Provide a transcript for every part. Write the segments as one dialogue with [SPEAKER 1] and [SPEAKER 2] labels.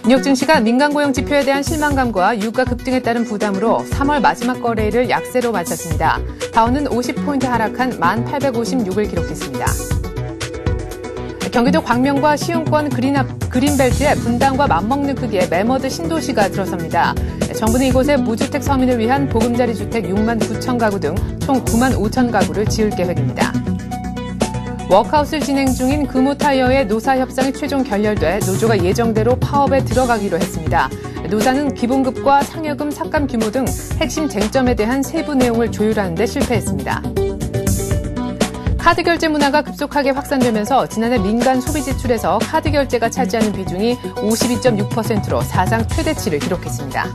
[SPEAKER 1] 뉴욕 증시가 민간 고용 지표에 대한 실망감과 유가 급등에 따른 부담으로 3월 마지막 거래일을 약세로 마쳤습니다. 다우는 50포인트 하락한 1856을 기록했습니다. 경기도 광명과 시흥권 그린벨트에 분당과 맞먹는 크기의 매머드 신도시가 들어섭니다. 정부는 이곳에 무주택 서민을 위한 보금자리 주택 6만 9천 가구 등 총 9만 5천 가구를 지을 계획입니다. 워크아웃을 진행 중인 금호타이어의 노사 협상이 최종 결렬돼 노조가 예정대로 파업에 들어가기로 했습니다. 노사는 기본급과 상여금 삭감 규모 등 핵심 쟁점에 대한 세부 내용을 조율하는 데 실패했습니다. 카드 결제 문화가 급속하게 확산되면서 지난해 민간 소비 지출에서 카드 결제가 차지하는 비중이 52.6%로 사상 최대치를 기록했습니다.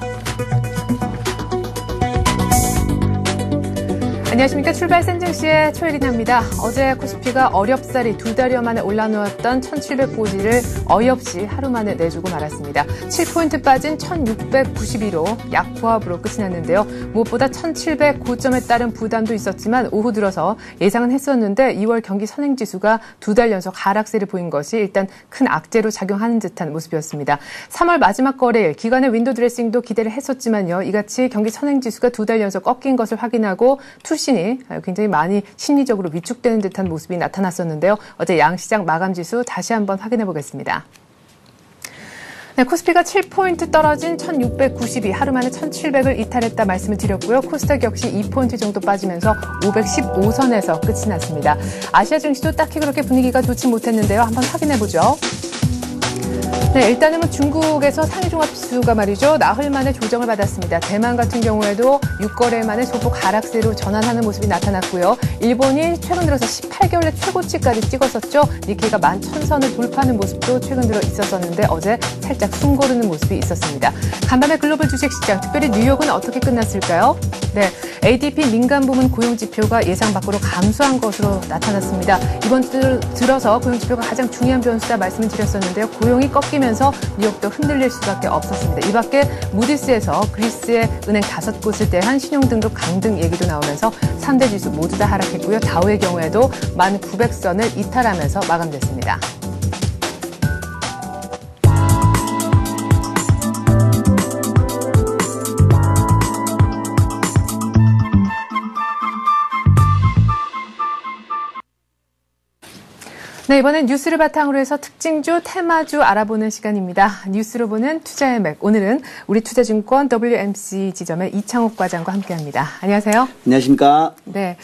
[SPEAKER 1] 안녕하십니까. 출발 센증시의 최혜린입니다. 어제 코스피가 어렵사리 2달여 만에 올라놓았던 1700고지를 어이없이 하루 만에 내주고 말았습니다. 7포인트 빠진 1692로 약보합으로 끝이 났는데요. 무엇보다 1700 고점에 따른 부담도 있었지만 오후 들어서 예상은 했었는데 2월 경기 선행지수가 2달 연속 하락세를 보인 것이 일단 큰 악재로 작용하는 듯한 모습이었습니다. 3월 마지막 거래일 기관의 윈도우 드레싱도 기대를 했었지만요. 이같이 경기 선행지수가 2달 연속 꺾인 것을 확인하고 투신이 굉장히 많이 심리적으로 위축되는 듯한 모습이 나타났었는데요. 어제 양시장 마감지수 다시 한번 확인해 보겠습니다. 네, 코스피가 7포인트 떨어진 1692, 하루 만에 1700을 이탈했다 말씀을 드렸고요. 코스닥 역시 2포인트 정도 빠지면서 515선에서 끝이 났습니다. 아시아 증시도 딱히 그렇게 분위기가 좋지 못했는데요. 한번 확인해 보죠. 네, 일단은 중국에서 상해종합지수가 말이죠. 나흘 만에 조정을 받았습니다. 대만 같은 경우에도 6거래 만에 소폭 하락세로 전환하는 모습이 나타났고요. 일본이 최근 들어서 18개월의 최고치까지 찍었었죠. 니케이가 11,000선을 돌파하는 모습도 최근 들어 있었었는데 어제 살짝 숨고르는 모습이 있었습니다. 간밤에 글로벌 주식시장, 특별히 뉴욕은 어떻게 끝났을까요? 네, ADP 민간 부문 고용지표가 예상 밖으로 감소한 것으로 나타났습니다. 이번 들어서 고용지표가 가장 중요한 변수다 말씀을 드렸었는데요. 고용이 꺾이면서 뉴욕도 흔들릴 수밖에 없었습니다. 이 밖에 무디스에서 그리스의 은행 5곳을 대한 신용등급 강등 얘기도 나오면서 3대 지수 모두 다 하락했고요. 다우의 경우에도 1900선을 이탈하면서 마감됐습니다. 네, 이번엔 뉴스를 바탕으로 해서 특징주, 테마주 알아보는 시간입니다. 뉴스로 보는 투자의 맥. 오늘은 우리투자증권 WMC 지점의 이창욱 과장과 함께합니다. 안녕하세요.
[SPEAKER 2] 안녕하십니까.
[SPEAKER 1] 네,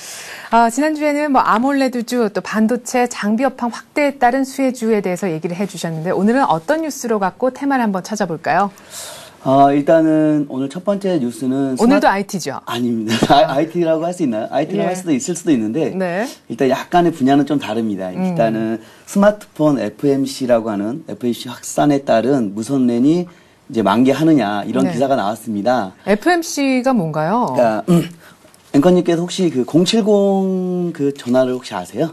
[SPEAKER 1] 지난주에는 아몰레드주, 또 반도체 장비 업황 확대에 따른 수혜주에 대해서 얘기를 해주셨는데 오늘은 어떤 뉴스로 갖고 테마를 한번 찾아볼까요?
[SPEAKER 2] 일단은 오늘 첫 번째 뉴스는
[SPEAKER 1] 오늘도 IT죠?
[SPEAKER 2] 아닙니다. IT라고 할 수 있나요? IT라고 할 수도 있을 수도 있는데
[SPEAKER 1] 네.
[SPEAKER 2] 일단 약간의 분야는 좀 다릅니다. 일단은 스마트폰 FMC라고 하는 FMC 확산에 따른 무선랜이 이제 만개하느냐 이런
[SPEAKER 1] 네.
[SPEAKER 2] 기사가 나왔습니다.
[SPEAKER 1] FMC가 뭔가요?
[SPEAKER 2] 그러니까 앵커님께서 혹시 그 070 그 전화를 혹시 아세요?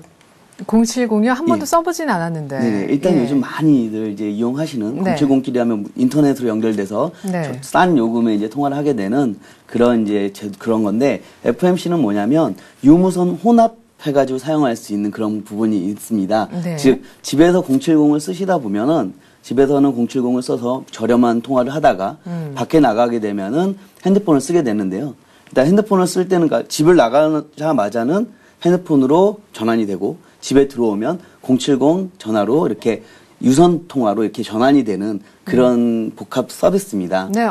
[SPEAKER 1] 070이요? 한 번도 써보진 않았는데.
[SPEAKER 2] 네, 일단 요즘 많이들 이제 이용하시는
[SPEAKER 1] 네.
[SPEAKER 2] 070끼리 하면 인터넷으로 연결돼서
[SPEAKER 1] 네.
[SPEAKER 2] 싼 요금에 이제 통화를 하게 되는 그런 이제 그런 건데 FMC는 뭐냐면 유무선 혼합해가지고 사용할 수 있는 그런 부분이 있습니다.
[SPEAKER 1] 네.
[SPEAKER 2] 즉 집에서 070을 쓰시다 보면은 집에서는 070을 써서 저렴한 통화를 하다가 밖에 나가게 되면은 핸드폰을 쓰게 되는데요. 일단 핸드폰을 쓸 때는 집을 나가자마자는 핸드폰으로 전환이 되고 집에 들어오면 070 전화로 이렇게 유선 통화로 이렇게 전환이 되는 그런 복합 서비스입니다.
[SPEAKER 1] 네,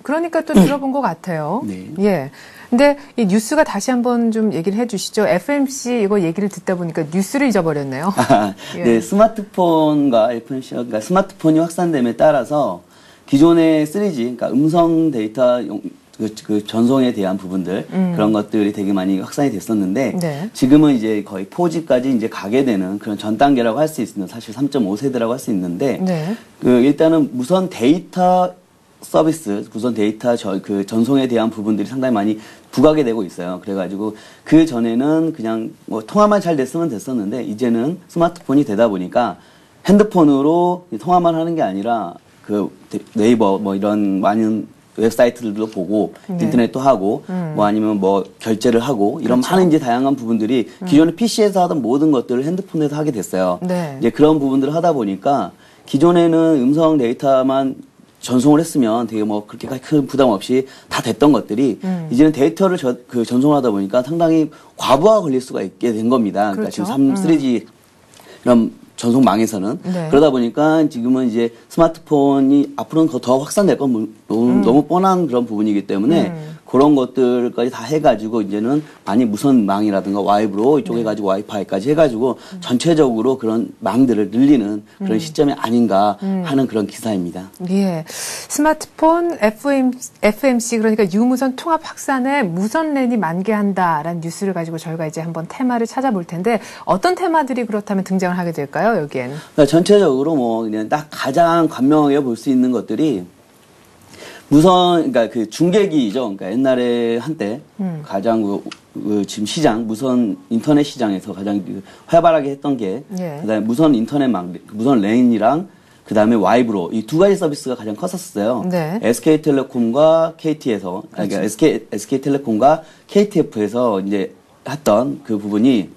[SPEAKER 1] 그러니까 또 들어본 것 같아요.
[SPEAKER 2] 네.
[SPEAKER 1] 예. 근데 이 뉴스가 다시 한번 좀 얘기를 해주시죠. FMC 이거 얘기를 듣다 보니까 뉴스를 잊어버렸네요. 예.
[SPEAKER 2] 네, 스마트폰과 FMC, 그러니까 스마트폰이 확산됨에 따라서 기존의 3G, 그러니까 음성 데이터 그 전송에 대한 부분들 그런 것들이 되게 많이 확산이 됐었는데
[SPEAKER 1] 네.
[SPEAKER 2] 지금은 이제 거의 4G까지 이제 가게 되는 그런 전 단계라고 할 수 있습니다. 사실 3.5세대라고 할 수 있는데
[SPEAKER 1] 네.
[SPEAKER 2] 일단은 무선 데이터 서비스, 무선 데이터 그 전송에 대한 부분들이 상당히 많이 부각이 되고 있어요. 그래가지고 그 전에는 그냥 통화만 잘 됐으면 됐었는데 이제는 스마트폰이 되다 보니까 핸드폰으로 통화만 하는 게 아니라 그 네이버 이런 많은 웹사이트들도 보고
[SPEAKER 1] 네.
[SPEAKER 2] 인터넷도 하고 아니면 결제를 하고 이런
[SPEAKER 1] 그렇죠.
[SPEAKER 2] 많은 이제 다양한 부분들이 기존에 PC에서 하던 모든 것들을 핸드폰에서 하게 됐어요.
[SPEAKER 1] 네.
[SPEAKER 2] 이제 그런 부분들을 하다 보니까 기존에는 음성 데이터만 전송을 했으면 되게 뭐 그렇게 큰 부담 없이 다 됐던 것들이 이제는 데이터를 전송을 하다 보니까 상당히 과부하 걸릴 수가 있게 된 겁니다.
[SPEAKER 1] 그렇죠.
[SPEAKER 2] 그러니까 지금 3G 이런 전송망에서는
[SPEAKER 1] 네.
[SPEAKER 2] 그러다 보니까 지금은 이제 스마트폰이 앞으로는 더 확산될 건 너무 뻔한 그런 부분이기 때문에 그런 것들까지 다 해가지고 이제는 많이 무선망이라든가 와이브로 이쪽 해가지고 와이파이까지 해가지고 전체적으로 그런 망들을 늘리는 그런 시점이 아닌가 하는 그런 기사입니다.
[SPEAKER 1] 예, 스마트폰 FMC 그러니까 유무선 통합 확산에 무선랜이 만개한다라는 뉴스를 가지고 저희가 이제 한번 테마를 찾아볼 텐데 어떤 테마들이 그렇다면 등장을 하게 될까요, 여기엔?
[SPEAKER 2] 그러니까 전체적으로 뭐 그냥 딱 가장 간명하게 볼 수 있는 것들이 그러니까 그 중계기죠. 그러니까 옛날에 한때 가장 지금 무선 인터넷 시장에서 가장 활발하게 했던 게 그다음에 무선 인터넷망, 무선 랜이랑 그다음에 와이브로 이 두 가지 서비스가 가장 컸었어요.
[SPEAKER 1] 네.
[SPEAKER 2] SK텔레콤과 KT에서 그러니까 SK텔레콤과 KTF에서 이제 했던 그 부분이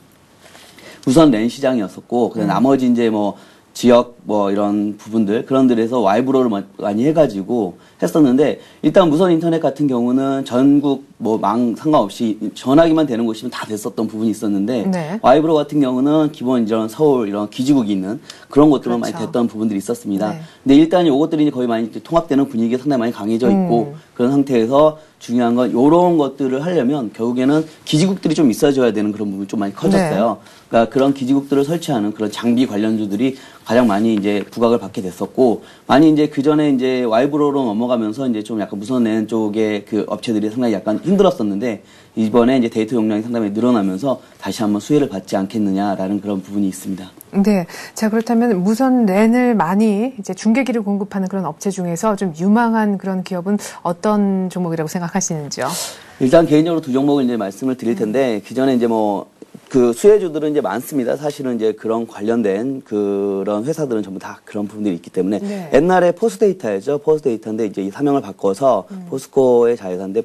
[SPEAKER 2] 무선 랜 시장이었었고 그다음에 나머지 이제 뭐 지역 뭐 이런 부분들 그런 데에서 와이브로를 많이 해가지고 했었는데 일단 무선 인터넷 같은 경우는 전국 뭐 망 상관없이 전화기만 되는 곳이면 다 됐었던 부분이 있었는데
[SPEAKER 1] 네.
[SPEAKER 2] 와이브로 같은 경우는 기본 이런 서울 이런 기지국이 있는 그런 곳들만
[SPEAKER 1] 그렇죠.
[SPEAKER 2] 많이 됐던 부분들이 있었습니다.
[SPEAKER 1] 네.
[SPEAKER 2] 근데 일단 요것들이 거의 많이 통합되는 분위기가 상당히 많이 강해져 있고 그런 상태에서 중요한 건 요런 것들을 하려면 결국에는 기지국들이 좀 있어줘야 되는 그런 부분이 좀 많이 커졌어요.
[SPEAKER 1] 네.
[SPEAKER 2] 그러니까 그런 기지국들을 설치하는 그런 장비 관련주들이 가장 많이 이제 부각을 받게 됐었고, 많이 이제 그 전에 이제 와이브로로 넘어가면서 이제 좀 약간 무선랜 쪽의 그 업체들이 상당히 약간 힘들었었는데, 이번에 이제 데이터 용량이 상당히 늘어나면서 다시 한번 수혜를 받지 않겠느냐라는 그런 부분이 있습니다.
[SPEAKER 1] 네. 자, 그렇다면 무선 랜을 많이 이제 중계기를 공급하는 그런 업체 중에서 좀 유망한 그런 기업은 어떤 종목이라고 생각하시는지요?
[SPEAKER 2] 일단 개인적으로 두 종목을 이제 말씀을 드릴 텐데, 그 전에 이제 뭐, 그 수혜주들은 이제 많습니다. 사실은 이제 그런 관련된 그런 회사들은 전부 다 그런 부분들이 있기 때문에.
[SPEAKER 1] 네.
[SPEAKER 2] 옛날에 포스데이터였죠. 포스데이터인데 이제 이 사명을 바꿔서 포스코의 자회사인데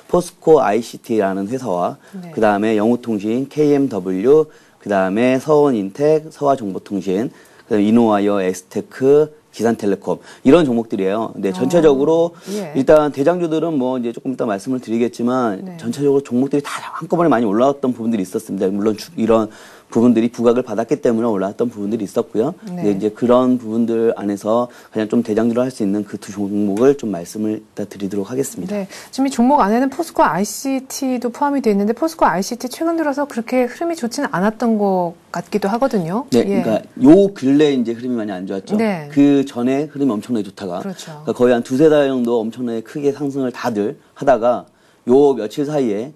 [SPEAKER 2] 포스코 ICT라는 회사와
[SPEAKER 1] 네.
[SPEAKER 2] 그 다음에 영후통신, KMW, 그 다음에 서원인텍, 서화정보통신, 그다음에 이노와이어, 에스테크, 기산텔레콤 이런 종목들이에요. 근데 전체적으로
[SPEAKER 1] 예.
[SPEAKER 2] 일단 대장주들은 뭐 이제 조금 이따 말씀을 드리겠지만
[SPEAKER 1] 네.
[SPEAKER 2] 전체적으로 종목들이 다 한꺼번에 많이 올라왔던 부분들이 있었습니다. 물론 이런 부분들이 부각을 받았기 때문에 올라왔던 부분들이 있었고요.
[SPEAKER 1] 네.
[SPEAKER 2] 근데 이제 그런 부분들 안에서 그냥 좀 대장주로 할 수 있는 그 두 종목을 좀 말씀을 이따 드리도록 하겠습니다.
[SPEAKER 1] 네. 지금 이 종목 안에는 포스코 ICT도 포함이 되어 있는데 포스코 ICT 최근 들어서 그렇게 흐름이 좋지는 않았던 것 같기도 하거든요.
[SPEAKER 2] 네,
[SPEAKER 1] 예.
[SPEAKER 2] 그러니까 요 근래 이제 흐름이 많이 안 좋았죠.
[SPEAKER 1] 네.
[SPEAKER 2] 그 전에 흐름이 엄청나게 좋다가
[SPEAKER 1] 그렇죠.
[SPEAKER 2] 그러니까 거의 한 두세 달 정도 엄청나게 크게 상승을 다들 하다가 요 며칠 사이에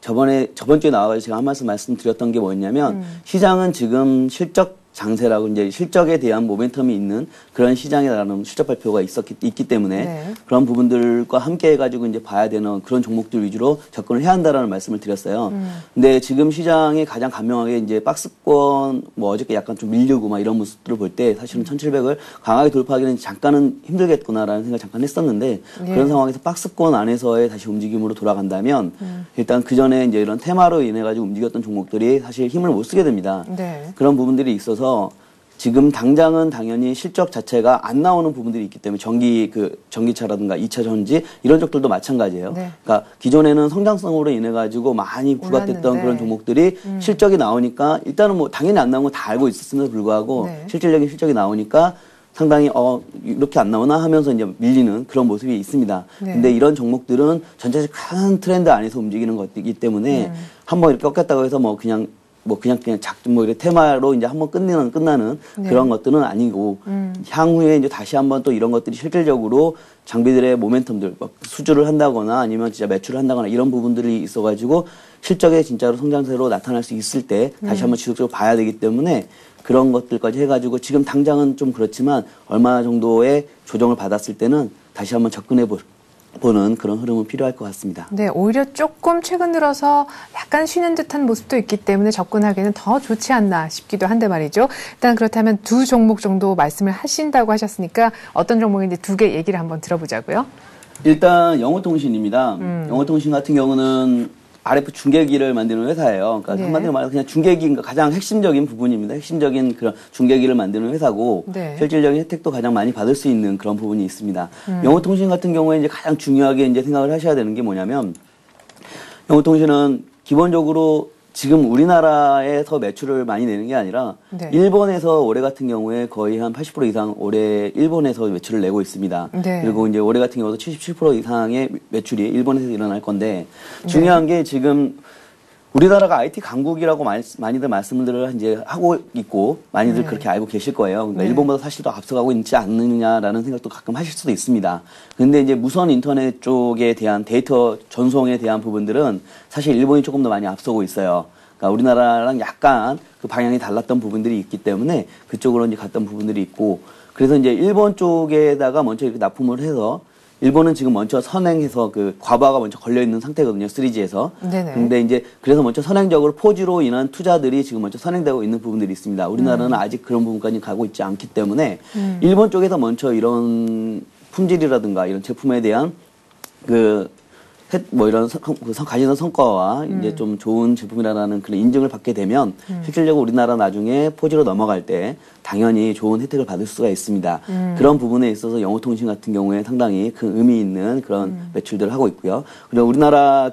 [SPEAKER 2] 저번 주에 나와가지고 제가 한 말씀드렸던 게 뭐였냐면 시장은 지금 실적 장세라고 이제 실적에 대한 모멘텀이 있는 그런 시장이라는 실적 발표가 있기 때문에
[SPEAKER 1] 네.
[SPEAKER 2] 그런 부분들과 함께 해가지고 이제 봐야 되는 그런 종목들 위주로 접근을 해야 한다라는 말씀을 드렸어요. 근데 지금 시장이 가장 간명하게 이제 박스권 뭐 어저께 약간 좀 밀리고 막 이런 모습들을 볼 때 사실은 1700을 강하게 돌파하기는 잠깐은 힘들겠구나라는 생각을 잠깐 했었는데
[SPEAKER 1] 예.
[SPEAKER 2] 그런 상황에서 박스권 안에서의 다시 움직임으로 돌아간다면 일단 그 전에 이제 이런 테마로 인해 가지고 움직였던 종목들이 사실 힘을 못 쓰게 됩니다.
[SPEAKER 1] 네.
[SPEAKER 2] 그런 부분들이 있어서 지금 당장은 당연히 실적 자체가 안 나오는 부분들이 있기 때문에 전기차라든가 2차 전지 이런 쪽들도 마찬가지예요.
[SPEAKER 1] 네.
[SPEAKER 2] 그러니까 기존에는 성장성으로 인해 가지고 많이 부각됐던
[SPEAKER 1] 올랐는데.
[SPEAKER 2] 그런 종목들이 실적이 나오니까 일단은 뭐 당연히 안 나온 건 다 알고 있었음에도 불구하고
[SPEAKER 1] 네.
[SPEAKER 2] 실질적인 실적이 나오니까 상당히 이렇게 안 나오나 하면서 이제 밀리는 그런 모습이 있습니다.
[SPEAKER 1] 네.
[SPEAKER 2] 근데 이런 종목들은 전체적 큰 트렌드 안에서 움직이는 것이기 때문에 한번 이렇게 꺾였다고 해서 그냥 이렇게 테마로 이제 한번 끝나는
[SPEAKER 1] 네.
[SPEAKER 2] 그런 것들은 아니고, 향후에 이제 다시 한번 또 이런 것들이 실질적으로 장비들의 모멘텀들, 수주를 한다거나 아니면 진짜 매출을 한다거나 이런 부분들이 있어가지고 실적에 진짜로 성장세로 나타날 수 있을 때 다시 한번 지속적으로 봐야 되기 때문에 그런 것들까지 해가지고 지금 당장은 좀 그렇지만 얼마 정도의 조정을 받았을 때는 다시 한번 접근해 보는 그런 흐름은 필요할 것 같습니다.
[SPEAKER 1] 네, 오히려 조금 최근 들어서 약간 쉬는 듯한 모습도 있기 때문에 접근하기는 더 좋지 않나 싶기도 한데 말이죠. 일단 그렇다면 두 종목 정도 말씀을 하신다고 하셨으니까 어떤 종목인지 두 개 얘기를 한번 들어보자고요.
[SPEAKER 2] 일단 영호통신입니다. 영호통신 같은 경우는 RF 중계기를 만드는 회사예요. 그러니까 한마디로 말해서 그냥 중계기 가장 핵심적인 부분입니다. 핵심적인 그런 중계기를 만드는 회사고 실질적인 혜택도 가장 많이 받을 수 있는 그런 부분이 있습니다. 영어통신 같은 경우에 이제 가장 중요하게 이제 생각을 하셔야 되는 게 뭐냐면 영어통신은 기본적으로 지금 우리나라에서 매출을 많이 내는 게 아니라 일본에서 올해 같은 경우에 거의 한 80% 이상 올해 일본에서 매출을 내고 있습니다. 그리고 이제 올해 같은 경우도 77% 이상의 매출이 일본에서 일어날 건데 중요한 게 지금 우리나라가 IT 강국이라고 많이들 말씀을 이제 하고 있고 많이들 그렇게 알고 계실 거예요. 그러니까 일본보다 사실 더 앞서가고 있지 않느냐라는 생각도 가끔 하실 수도 있습니다. 근데 이제 무선 인터넷 쪽에 대한 데이터 전송에 대한 부분들은 사실 일본이 조금 더 많이 앞서고 있어요. 그러니까 우리나라랑 약간 그 방향이 달랐던 부분들이 있기 때문에 그쪽으로 이제 갔던 부분들이 있고 그래서 이제 일본 쪽에다가 먼저 이렇게 납품을 해서 일본은 지금 먼저 선행해서 그 과부하가 먼저 걸려있는 상태거든요. 3G에서. 근데 이제 그래서 먼저 선행적으로 4G로 인한 투자들이 지금 먼저 선행되고 있는 부분들이 있습니다. 우리나라는 아직 그런 부분까지 가고 있지 않기 때문에 일본 쪽에서 먼저 이런 품질이라든가 이런 제품에 대한 이런 가지는 성과와 이제 좀 좋은 제품이라는 그런 인증을 받게 되면 실질적으로 우리나라 나중에 4G로 넘어갈 때 당연히 좋은 혜택을 받을 수가 있습니다. 그런 부분에 있어서 영어통신 같은 경우에 상당히 큰 의미 있는 그런 매출들을 하고 있고요. 그리고 우리나라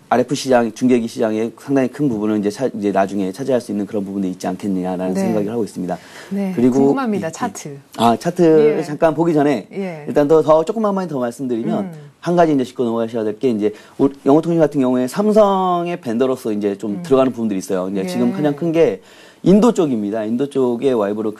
[SPEAKER 2] RF 시장, 중계기 시장의 상당히 큰 부분을 이제 나중에 차지할 수 있는 그런 부분이 있지 않겠느냐라는 생각을 하고 있습니다. 그리고
[SPEAKER 1] 궁금합니다. 차트.
[SPEAKER 2] 차트 잠깐 보기 전에 일단 더 조금만 더 말씀드리면 한 가지 이제 짚고 넘어가셔야 될 게 이제 영어통신 같은 경우에 삼성의 벤더로서 이제 좀 들어가는 부분들이 있어요. 이제 지금 가장 큰 게 인도 쪽입니다. 인도 쪽의 와이브로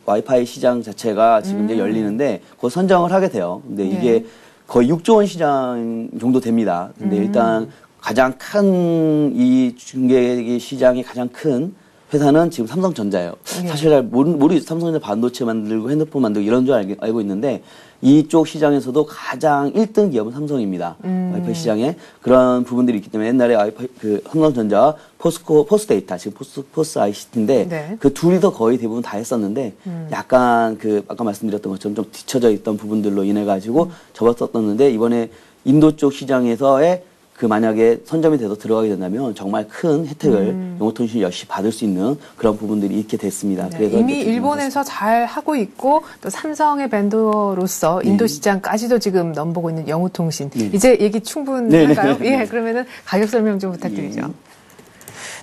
[SPEAKER 2] 와이파이 시장 자체가 지금 이제 열리는데 그거 선정을 하게 돼요. 근데 이게 거의 6조 원 시장 정도 됩니다. 근데 일단 가장 큰 이 중계기 시장이 가장 큰 회사는 지금 삼성전자예요. 사실 잘 모르겠어요. 삼성전자 반도체 만들고 핸드폰 만들고 이런 줄 알고 있는데 이쪽 시장에서도 가장 1등 기업은 삼성입니다. 와이파이 시장에 그런 부분들이 있기 때문에 옛날에 와이파이 삼성전자 포스데이터 지금 포스 ICT인데 그 둘이 더 거의 대부분 다 했었는데 약간 아까 말씀드렸던 것처럼 좀 뒤쳐져 있던 부분들로 인해 가지고 접었었는데 이번에 인도 쪽 시장에서의 만약에 선점이 돼서 들어가게 된다면 정말 큰 혜택을 영어통신이 역시 받을 수 있는 그런 부분들이 있게 됐습니다. 그래서
[SPEAKER 1] 이미 일본에서 잘 하고 있고 또 삼성의 벤더로서 인도 시장까지도 지금 넘보고 있는 영어통신. 이제 얘기 충분한가요? 그러면은 가격 설명 좀 부탁드리죠.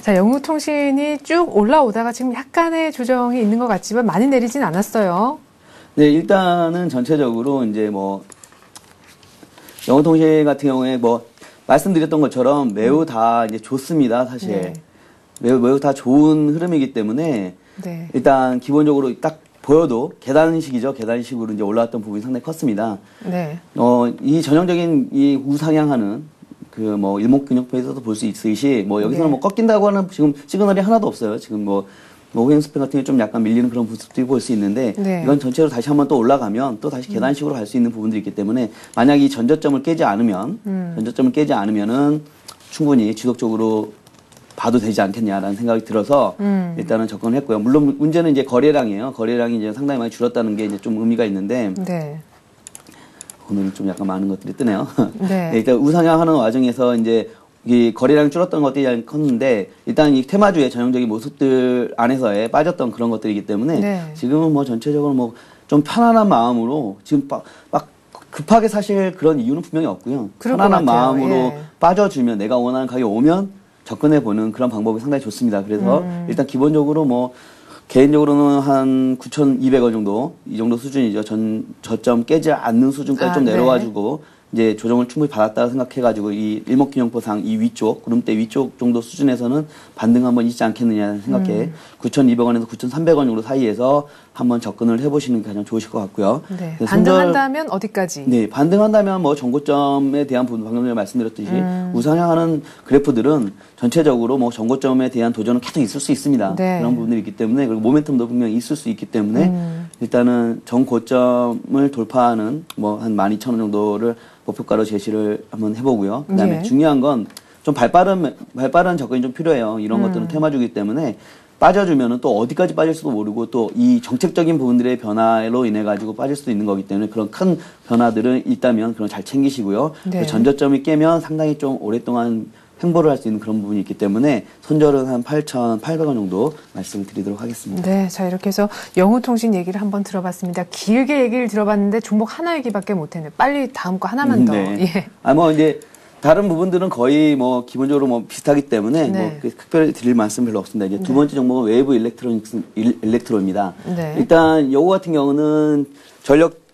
[SPEAKER 1] 자, 영어통신이 쭉 올라오다가 지금 약간의 조정이 있는 것 같지만 많이 내리진 않았어요.
[SPEAKER 2] 네, 일단은 전체적으로 이제 영어통신 같은 경우에 말씀드렸던 것처럼 매우 다 이제 좋습니다, 사실. 매우 다 좋은 흐름이기 때문에 일단 기본적으로 딱 보여도 계단식이죠. 계단식으로 이제 올라왔던 부분이 상당히 컸습니다. 이 전형적인 이 우상향하는 일목균형표에서도 볼 수 있듯이 여기서는 꺾인다고 하는 지금 시그널이 하나도 없어요. 지금 호행스팬 같은 게 좀 약간 밀리는 그런 모습들이 볼 수 있는데 이건 전체로 다시 한번 또 올라가면 또 다시 계단식으로 갈 수 있는 부분들이 있기 때문에 만약 이 전저점을 깨지 않으면은 충분히 지속적으로 봐도 되지 않겠냐라는 생각이 들어서 일단은 접근을 했고요. 물론 문제는 이제 거래량이에요. 거래량이 이제 상당히 많이 줄었다는 게 이제 좀 의미가 있는데 오늘은 좀 약간 많은 것들이 뜨네요. 일단 우상향하는 와중에서 이제 이 거래량이 줄었던 것들이 컸는데 일단 이 테마주의 전형적인 모습들 안에서의 빠졌던 그런 것들이기 때문에 지금은 전체적으로 좀 편안한 마음으로 지금 막 급하게 사실 그런 이유는 분명히 없고요. 편안한 마음으로 빠져주면 내가 원하는 가격이 오면 접근해보는 그런 방법이 상당히 좋습니다. 그래서 일단 기본적으로 개인적으로는 한 9,200원 정도 이 정도 수준이죠. 저점 깨지 않는 수준까지 좀 내려와주고 이제 조정을 충분히 받았다고 생각해가지고 이 일목균형표상 이 위쪽 구름대 위쪽 정도 수준에서는 반등 한번 있지 않겠느냐 생각해 9,200원에서 9,300원 정도 사이에서 한번 접근을 해보시는 게 가장 좋으실 것 같고요.
[SPEAKER 1] 반등한다면 어디까지?
[SPEAKER 2] 네, 반등한다면 전고점에 대한 부분 방금 전에 말씀드렸듯이 우상향하는 그래프들은 전체적으로 전고점에 대한 도전은 계속 있을 수 있습니다. 그런 부분들이 있기 때문에 그리고 모멘텀도 분명히 있을 수 있기 때문에 일단은 전고점을 돌파하는 한 12,000원 정도를 목표가로 제시를 한번 해보고요. 그다음에 중요한 건 좀 발빠른 접근이 좀 필요해요. 이런 것들은 테마주기 때문에 빠져주면은 또 어디까지 빠질지도 모르고 또 이 정책적인 부분들의 변화로 인해 가지고 빠질 수도 있는 거기 때문에 그런 큰 변화들은 있다면 그런 잘 챙기시고요.
[SPEAKER 1] 네.
[SPEAKER 2] 전저점이 깨면 상당히 좀 오랫동안 횡보를 할 수 있는 그런 부분이 있기 때문에 손절은 한 8,800원 정도 말씀을 드리도록 하겠습니다.
[SPEAKER 1] 네, 자 이렇게 해서 영후통신 얘기를 한번 들어봤습니다. 길게 얘기를 들어봤는데 종목 하나 얘기밖에 못했네요. 빨리 다음 거 하나만 더.
[SPEAKER 2] 네.
[SPEAKER 1] 예.
[SPEAKER 2] 뭐 이제 다른 부분들은 거의 뭐 기본적으로 뭐 비슷하기 때문에
[SPEAKER 1] 네.
[SPEAKER 2] 뭐 특별히 드릴 말씀 별로 없습니다. 이제 두 번째 종목은 웨이브 일렉트로입니다.
[SPEAKER 1] 네.
[SPEAKER 2] 일단 요거 같은 경우는 전력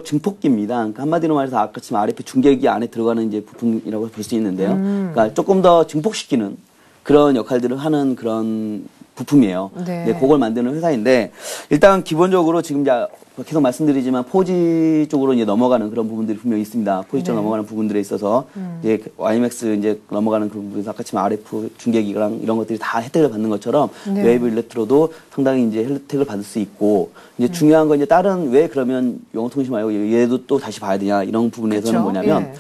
[SPEAKER 2] 증폭기입니다. 그러니까 한마디로 말해서 아까 지금 RF 중계기 안에 들어가는 이제 부품이라고 볼 수 있는데요. 그러니까 조금 더 증폭시키는 그런 역할들을 하는 그런 부품이에요.
[SPEAKER 1] 네.
[SPEAKER 2] 네, 그걸 만드는 회사인데 일단 기본적으로 지금 이제 계속 말씀드리지만 포지 쪽으로 이제 넘어가는 그런 부분들이 분명히 있습니다. 포지 쪽으로 넘어가는 부분들에 있어서 이제 YMX 이제 넘어가는 그 부분에서 아까 지금 RF 중계기랑 이런 것들이 다 혜택을 받는 것처럼
[SPEAKER 1] 네.
[SPEAKER 2] 웨이브 일렉트로도 상당히 이제 혜택을 받을 수 있고 이제 중요한 건 이제 다른 왜 그러면 영어통신 말고 얘도 또 다시 봐야 되냐 이런 부분에서는
[SPEAKER 1] 그쵸?
[SPEAKER 2] 뭐냐면
[SPEAKER 1] 예.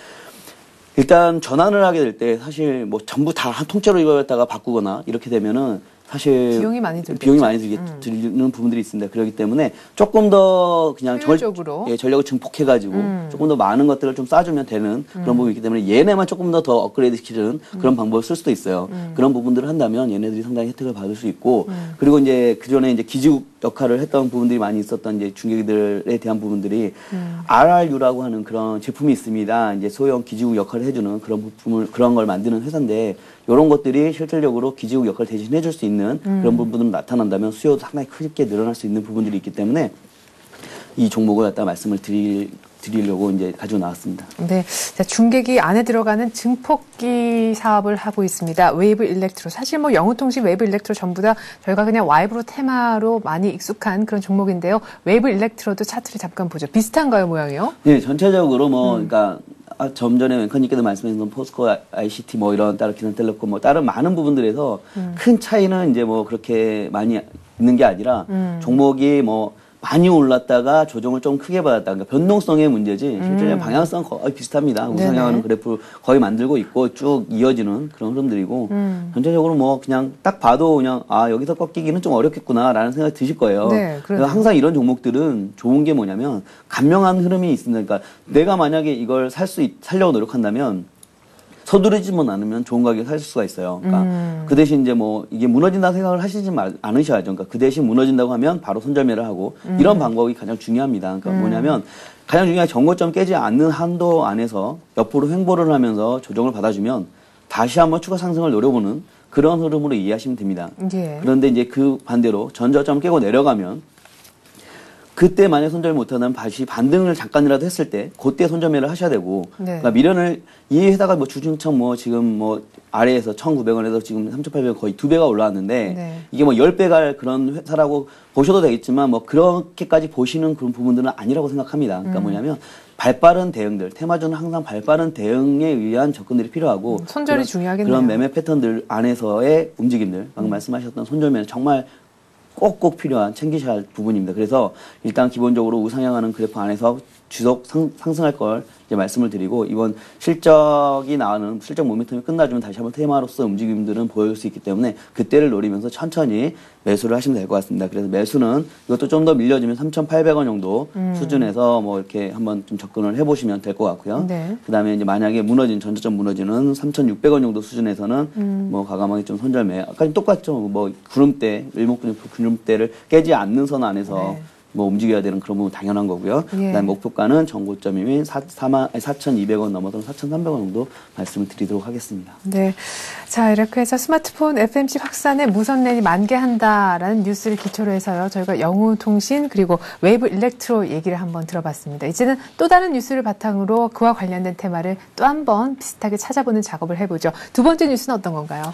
[SPEAKER 2] 일단 전환을 하게 될 때 사실 뭐 전부 다 한 통째로 이걸 갖다가 바꾸거나 이렇게 되면은 사실
[SPEAKER 1] 비용이 많이 들겠죠.
[SPEAKER 2] 비용이 많이 들는 부분들이 있습니다. 그렇기 때문에 조금 더 그냥
[SPEAKER 1] 효율적으로
[SPEAKER 2] 전력을 증폭해가지고 조금 더 많은 것들을 좀 쏴주면 되는 그런 부분이 있기 때문에 얘네만 조금 더 업그레이드 시키는 그런 방법을 쓸 수도 있어요. 그런 부분들을 한다면 얘네들이 상당히 혜택을 받을 수 있고 그리고 이제 그 전에 이제 기지국 역할을 했던 부분들이 많이 있었던 이제 중계기들에 대한 부분들이 RRU라고 하는 그런 제품이 있습니다. 이제 소형 기지국 역할을 해주는 그런 부품을 그런 걸 만드는 회사인데 이런 것들이 실질적으로 기지국 역할을 대신해 줄 수 있는 그런 부분들은 나타난다면 수요도 상당히 크게 늘어날 수 있는 부분들이 있기 때문에 이 종목을 갖다 말씀을 드리려고 이제 가지고 나왔습니다.
[SPEAKER 1] 네. 자, 중계기 안에 들어가는 증폭기 사업을 하고 있습니다. 웨이브 일렉트로. 사실 뭐 영후통신 웨이브 일렉트로 전부 다 저희가 그냥 와이브로 테마로 많이 익숙한 그런 종목인데요. 웨이브 일렉트로도 차트를 잠깐 보죠. 비슷한가요, 모양이요?
[SPEAKER 2] 네, 전체적으로 뭐, 그러니까, 좀 전에 앵커님께도 말씀하신 포스코 ICT 뭐 이런 다른 기산텔레콤 뭐 다른 많은 부분들에서 큰 차이는 이제 뭐 그렇게 많이 있는 게 아니라 종목이 뭐 많이 올랐다가 조정을 좀 크게 받았다. 그러니까 변동성의 문제지 실제로 방향성은 거의 비슷합니다. 우상향하는 그래프 거의 만들고 있고 쭉 이어지는 그런 흐름들이고 전체적으로 뭐 그냥 딱 봐도 그냥 아 여기서 꺾이기는 좀 어렵겠구나라는 생각이 드실 거예요.
[SPEAKER 1] 네,
[SPEAKER 2] 그래서 항상 이런 종목들은 좋은 게 뭐냐면 감명한 흐름이 있습니다. 그러니까 내가 만약에 이걸 살려고 노력한다면 서두르지만 않으면 좋은 가격에 살 수가 있어요. 그러니까 그 대신 이제 뭐 이게 무너진다고 생각을 하시지 않으셔야죠. 그러니까 그 대신 무너진다고 하면 바로 손절매를 하고 이런 방법이 가장 중요합니다. 그러니까 뭐냐면 가장 중요한 정고점 깨지 않는 한도 안에서 옆으로 횡보를 하면서 조정을 받아주면 다시 한번 추가 상승을 노려보는 그런 흐름으로 이해하시면 됩니다.
[SPEAKER 1] 예.
[SPEAKER 2] 그런데 이제 그 반대로 전저점 깨고 내려가면 그때 만약 손절 못하면 다시 반등을 잠깐이라도 했을 때 그때 손절매를 하셔야 되고
[SPEAKER 1] 네.
[SPEAKER 2] 그러니까 미련을 이 회사가 뭐 주중청 뭐 지금 뭐 아래에서 1,900원에서 지금 3,800원 거의 2배가 올라왔는데
[SPEAKER 1] 네.
[SPEAKER 2] 이게 뭐 10배 갈 그런 회사라고 보셔도 되겠지만 뭐 그렇게까지 보시는 그런 부분들은 아니라고 생각합니다. 그러니까 뭐냐면 발빠른 대응들, 테마주는 항상 발빠른 대응에 의한 접근들이 필요하고
[SPEAKER 1] 손절이 중요하겠네요.
[SPEAKER 2] 그런 매매 패턴들 안에서의 움직임들 방금 말씀하셨던 손절매는 정말 꼭꼭 필요한 챙기셔야 할 부분입니다. 그래서 일단 기본적으로 우상향하는 그래프 안에서 지속 상승할 걸 이제 말씀을 드리고 이번 실적이 나오는 실적 모멘텀이 끝나주면 다시 한번 테마로서 움직임들은 보여줄 수 있기 때문에 그때를 노리면서 천천히 매수를 하시면 될 것 같습니다. 그래서 매수는 이것도 좀 더 밀려주면 3,800원 정도 수준에서 뭐 이렇게 한번 좀 접근을 해보시면 될 것 같고요.
[SPEAKER 1] 네.
[SPEAKER 2] 그다음에 이제 만약에 전저점 무너지는 3,600원 정도 수준에서는 뭐 과감하게 좀 손절매. 아까 똑같죠. 뭐 구름대 구름대를 깨지 않는 선 안에서.
[SPEAKER 1] 네.
[SPEAKER 2] 뭐 움직여야 되는 그런 부분 당연한 거고요.
[SPEAKER 1] 예.
[SPEAKER 2] 그다음 목표가는 정고점이 4,200원 넘어서 4,300원 정도 말씀을 드리도록 하겠습니다.
[SPEAKER 1] 네. 자, 이렇게 해서 스마트폰 FMC 확산에 무선랜이 만개한다라는 뉴스를 기초로 해서요. 저희가 영후통신 그리고 웨이브 일렉트로 얘기를 한번 들어봤습니다. 이제는 또 다른 뉴스를 바탕으로 그와 관련된 테마를 또 한번 비슷하게 찾아보는 작업을 해보죠. 두 번째 뉴스는 어떤 건가요?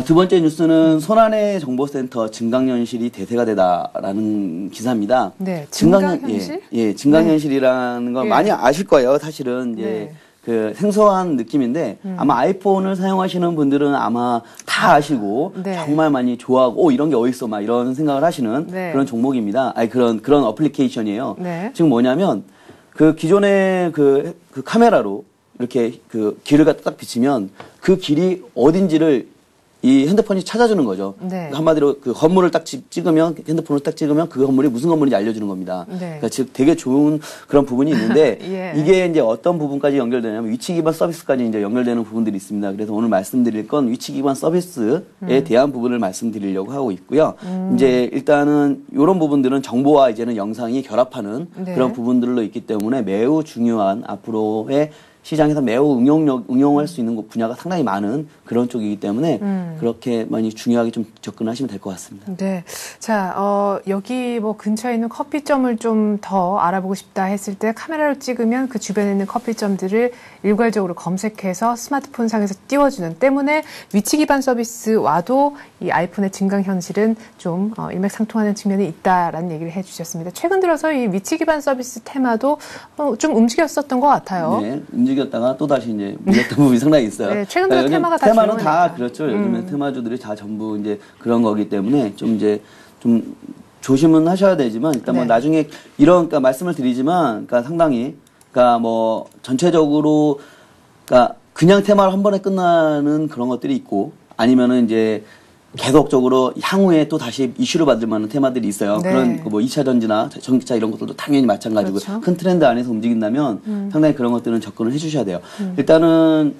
[SPEAKER 2] 두 번째 뉴스는 손안의 정보센터 증강현실이 대세가 되다라는 기사입니다.
[SPEAKER 1] 네, 증강현실?
[SPEAKER 2] 증강현실이라는 거 많이 아실 거예요. 사실은 이제 그 생소한 느낌인데 아마 아이폰을 사용하시는 분들은 아마 다 아시고 정말 많이 좋아하고 이런 게 어딨어 막 이런 생각을 하시는 그런 종목입니다. 아니 그런 어플리케이션이에요. 지금 뭐냐면 그 기존의 그 카메라로 이렇게 그 길을 갖다 딱 비치면 그 길이 어딘지를 이 핸드폰이 찾아주는 거죠.
[SPEAKER 1] 네.
[SPEAKER 2] 한마디로 그 건물을 딱 찍으면, 핸드폰을 딱 찍으면 그 건물이 무슨 건물인지 알려주는 겁니다.
[SPEAKER 1] 네.
[SPEAKER 2] 그러니까 즉 되게 좋은 그런 부분이 있는데
[SPEAKER 1] 예.
[SPEAKER 2] 이게 이제 어떤 부분까지 연결되냐면 위치 기반 서비스까지 이제 연결되는 부분들이 있습니다. 그래서 오늘 말씀드릴 건 위치 기반 서비스에 대한 부분을 말씀드리려고 하고 있고요. 이제 일단은 이런 부분들은 정보와 이제는 영상이 결합하는
[SPEAKER 1] 네.
[SPEAKER 2] 그런 부분들로 있기 때문에 매우 중요한 앞으로의 시장에서 매우 응용할 수 있는 분야가 상당히 많은 그런 쪽이기 때문에 그렇게 많이 중요하게 좀 접근하시면 될 것 같습니다.
[SPEAKER 1] 네. 자, 여기 뭐 근처에 있는 커피점을 좀 더 알아보고 싶다 했을 때 카메라로 찍으면 그 주변에 있는 커피점들을 일괄적으로 검색해서 스마트폰 상에서 띄워주는 때문에 위치 기반 서비스와도 이 아이폰의 증강현실은 좀 일맥상통하는 측면이 있다라는 얘기를 해주셨습니다. 최근 들어서 이 위치 기반 서비스 테마도 좀 움직였었던 것 같아요.
[SPEAKER 2] 네, 움직였다가 또 다시 이제 밀렸던 부분이 상당히 있어요.
[SPEAKER 1] 네, 최근 들어 테마가 다
[SPEAKER 2] 테마는
[SPEAKER 1] 조용하니까.
[SPEAKER 2] 다 그렇죠. 요즘에 테마주들이 다 전부 이제 그런 거기 때문에 좀 조심은 하셔야 되지만 일단 뭐
[SPEAKER 1] 네.
[SPEAKER 2] 나중에 이런 그러니까 말씀을 드리지만 그러니까 상당히 그러니까 뭐 전체적으로 그러니까 그냥 테마를 한 번에 끝나는 그런 것들이 있고 아니면은 이제 계속적으로 향후에 또 다시 이슈를 받을 만한 테마들이 있어요.
[SPEAKER 1] 네.
[SPEAKER 2] 그런 뭐 2차 전지나 전기차 이런 것들도 당연히 마찬가지고
[SPEAKER 1] 그렇죠.
[SPEAKER 2] 큰 트렌드 안에서 움직인다면 상당히 그런 것들은 접근을 해주셔야 돼요. 일단은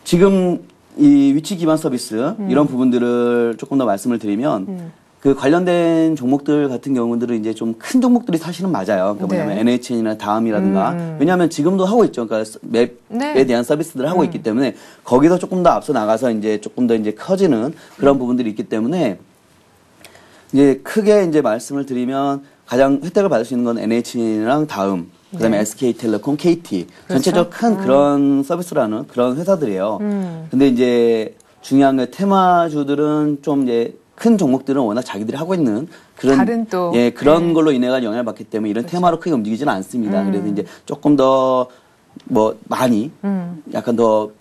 [SPEAKER 2] 지금 이 위치 기반 서비스 이런 부분들을 조금 더 말씀을 드리면 그 관련된 종목들 같은 경우들은 이제 좀 큰 종목들이 사실은 맞아요. 그러니까 뭐냐면
[SPEAKER 1] 네.
[SPEAKER 2] NHN이나 다음이라든가 왜냐하면 지금도 하고 있죠. 그러니까 맵에
[SPEAKER 1] 네.
[SPEAKER 2] 대한 서비스들을 하고 있기 때문에 거기서 조금 더 앞서 나가서 이제 조금 더 이제 커지는 그런 부분들이 있기 때문에 이제 크게 이제 말씀을 드리면 가장 혜택을 받을 수 있는 건 NHN이랑 다음 그다음에
[SPEAKER 1] 네.
[SPEAKER 2] SK텔레콤, KT
[SPEAKER 1] 그렇죠?
[SPEAKER 2] 전체적 큰 그런 서비스라는 그런 회사들이에요. 근데 이제 중요한 게 테마주들은 좀 이제 큰 종목들은 워낙 자기들이 하고 있는 그런
[SPEAKER 1] 다른 또,
[SPEAKER 2] 예 그런
[SPEAKER 1] 네.
[SPEAKER 2] 걸로 인해 가지고 영향을 받기 때문에 이런 테마로 크게 움직이지는 않습니다. 그래서 이제 조금 더 뭐 많이 약간 더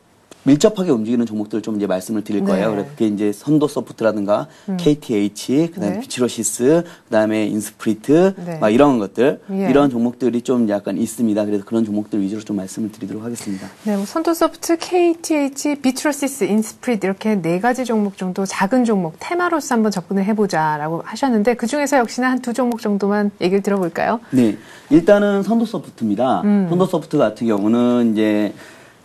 [SPEAKER 2] 밀접하게 움직이는 종목들을 좀 이제 말씀을 드릴 거예요.
[SPEAKER 1] 네.
[SPEAKER 2] 그래서 그게 이제 선도소프트라든가 KTH, 그다음에
[SPEAKER 1] 네.
[SPEAKER 2] 비치로시스, 그다음에 인스프리트,
[SPEAKER 1] 네.
[SPEAKER 2] 막 이런 것들
[SPEAKER 1] 예.
[SPEAKER 2] 이런 종목들이 좀 약간 있습니다. 그래서 그런 종목들 위주로 좀 말씀을 드리도록 하겠습니다.
[SPEAKER 1] 네, 뭐 선도소프트, KTH, 비트로시스, 인스프리트 이렇게 4가지 종목 정도 작은 종목 테마로서 한번 접근을 해보자라고 하셨는데 그 중에서 역시나 한 2종목 정도만 얘기를 들어볼까요?
[SPEAKER 2] 네, 일단은 선도소프트입니다. 선도소프트 같은 경우는 이제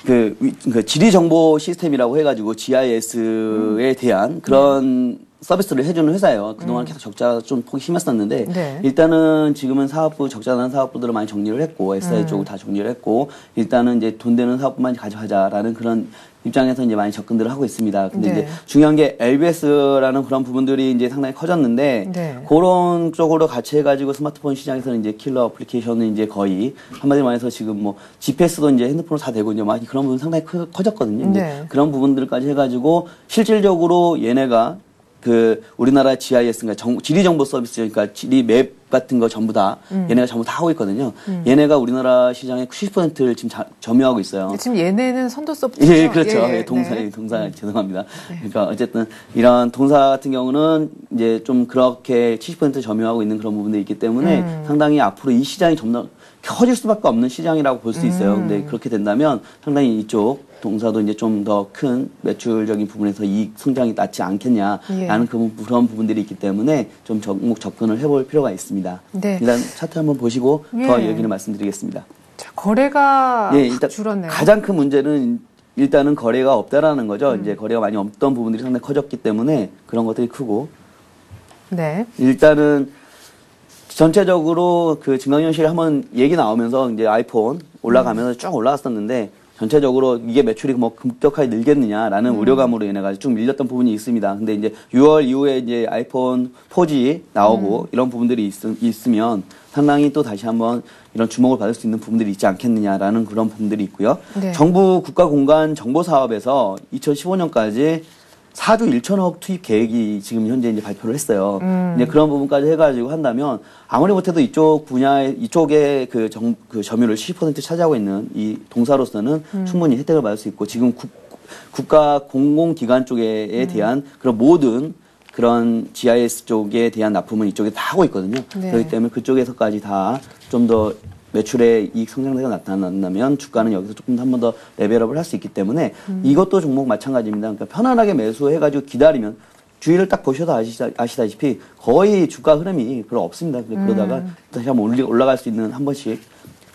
[SPEAKER 2] 그 지리 정보 시스템이라고 해가지고 GIS에 대한 그런 서비스를 해주는 회사예요. 그동안 계속 적자가 좀 폭이 심했었는데
[SPEAKER 1] 네.
[SPEAKER 2] 일단은 지금은 사업부 적자 나는 사업부들을 많이 정리를 했고 SI 쪽을 다 정리를 했고 일단은 이제 돈 되는 사업부만 가져가자라는 그런 입장에서 이제 많이 접근들을 하고 있습니다. 근데
[SPEAKER 1] 네.
[SPEAKER 2] 이제 중요한 게 LBS라는 그런 부분들이 이제 상당히 커졌는데
[SPEAKER 1] 네.
[SPEAKER 2] 그런 쪽으로 같이 해가지고 스마트폰 시장에서는 이제 킬러 어플리케이션은 이제 거의 한마디로 말해서 지금 뭐 GPS도 이제 핸드폰으로 다 되고 이제 많이 그런 부분 상당히 커졌거든요. 이제
[SPEAKER 1] 네.
[SPEAKER 2] 그런 부분들까지 해가지고 실질적으로 얘네가 그 우리나라 GIS인가 지리 정보 서비스 그러니까 지리 맵 같은 거 전부 다 얘네가 전부 다 하고 있거든요. 얘네가 우리나라 시장의 70%를 지금 점유하고 있어요.
[SPEAKER 1] 지금 얘네는 선도소프트죠?
[SPEAKER 2] 예, 그렇죠.
[SPEAKER 1] 예,
[SPEAKER 2] 예, 동사
[SPEAKER 1] 네.
[SPEAKER 2] 죄송합니다. 그러니까 어쨌든 이런 동사 같은 경우는 이제 좀 그렇게 70% 점유하고 있는 그런 부분들이 있기 때문에 상당히 앞으로 이 시장이 좀 더 커질 수밖에 없는 시장이라고 볼 수 있어요. 근데 그렇게 된다면 상당히 이쪽 동사도 이제 좀 더 큰 매출적인 부분에서 이익 성장이 낮지 않겠냐라는 그런 부분들이 있기 때문에 좀 접근을 해볼 필요가 있습니다.
[SPEAKER 1] 네.
[SPEAKER 2] 일단 차트 한번 보시고
[SPEAKER 1] 예.
[SPEAKER 2] 더 얘기를 말씀드리겠습니다.
[SPEAKER 1] 자, 거래가
[SPEAKER 2] 예,
[SPEAKER 1] 확
[SPEAKER 2] 일단
[SPEAKER 1] 줄었네요.
[SPEAKER 2] 가장 큰 문제는 일단은 거래가 없다라는 거죠. 이제 거래가 많이 없던 부분들이 상당히 커졌기 때문에 그런 것들이 크고
[SPEAKER 1] 네.
[SPEAKER 2] 일단은 전체적으로 그 증강현실 한번 얘기 나오면서 이제 아이폰 올라가면서 쭉 올라갔었는데 전체적으로 이게 매출이 뭐 급격하게 늘겠느냐라는 우려감으로 인해 가지고 쭉 밀렸던 부분이 있습니다. 근데 이제 6월 이후에 이제 아이폰 4G 나오고 이런 부분들이 있으면 상당히 또 다시 한번 이런 주목을 받을 수 있는 부분들이 있지 않겠느냐라는 그런 부분들이 있고요.
[SPEAKER 1] 네.
[SPEAKER 2] 정부 국가 공간 정보 사업에서 2015년까지 4조 1천억 투입 계획이 지금 현재 이제 발표를 했어요. 이제 그런 부분까지 해가지고 한다면 아무리 못해도 이쪽 분야에 이쪽에 그 점유율을 70% 차지하고 있는 이 동사로서는 충분히 혜택을 받을 수 있고 지금 국가 공공기관 쪽에 대한 그런 모든 그런 GIS 쪽에 대한 납품은 이쪽에 다 하고 있거든요.
[SPEAKER 1] 네.
[SPEAKER 2] 그렇기 때문에 그쪽에서까지 다 좀 더 매출의 이익 성장세가 나타난다면 주가는 여기서 조금 한 번 더 레벨업을 할 수 있기 때문에 이것도 종목 마찬가지입니다. 그러니까 편안하게 매수해가지고 기다리면 주의를 딱 보셔도 아시다시피 거의 주가 흐름이 별로 없습니다. 그러다가 다시 한번 올라갈 수 있는 한 번씩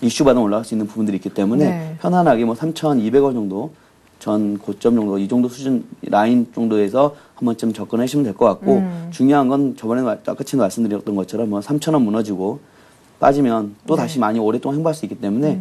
[SPEAKER 2] 이슈 받으면 올라갈 수 있는 부분들이 있기 때문에
[SPEAKER 1] 네.
[SPEAKER 2] 편안하게 뭐 3,200원 정도 전 고점 정도 이 정도 수준 라인 정도에서 한 번쯤 접근하시면 될 것 같고 중요한 건 저번에 똑같이 말씀드렸던 것처럼 뭐 3,000원 무너지고 빠지면 또 다시 많이 오랫동안 행보할 수 있기 때문에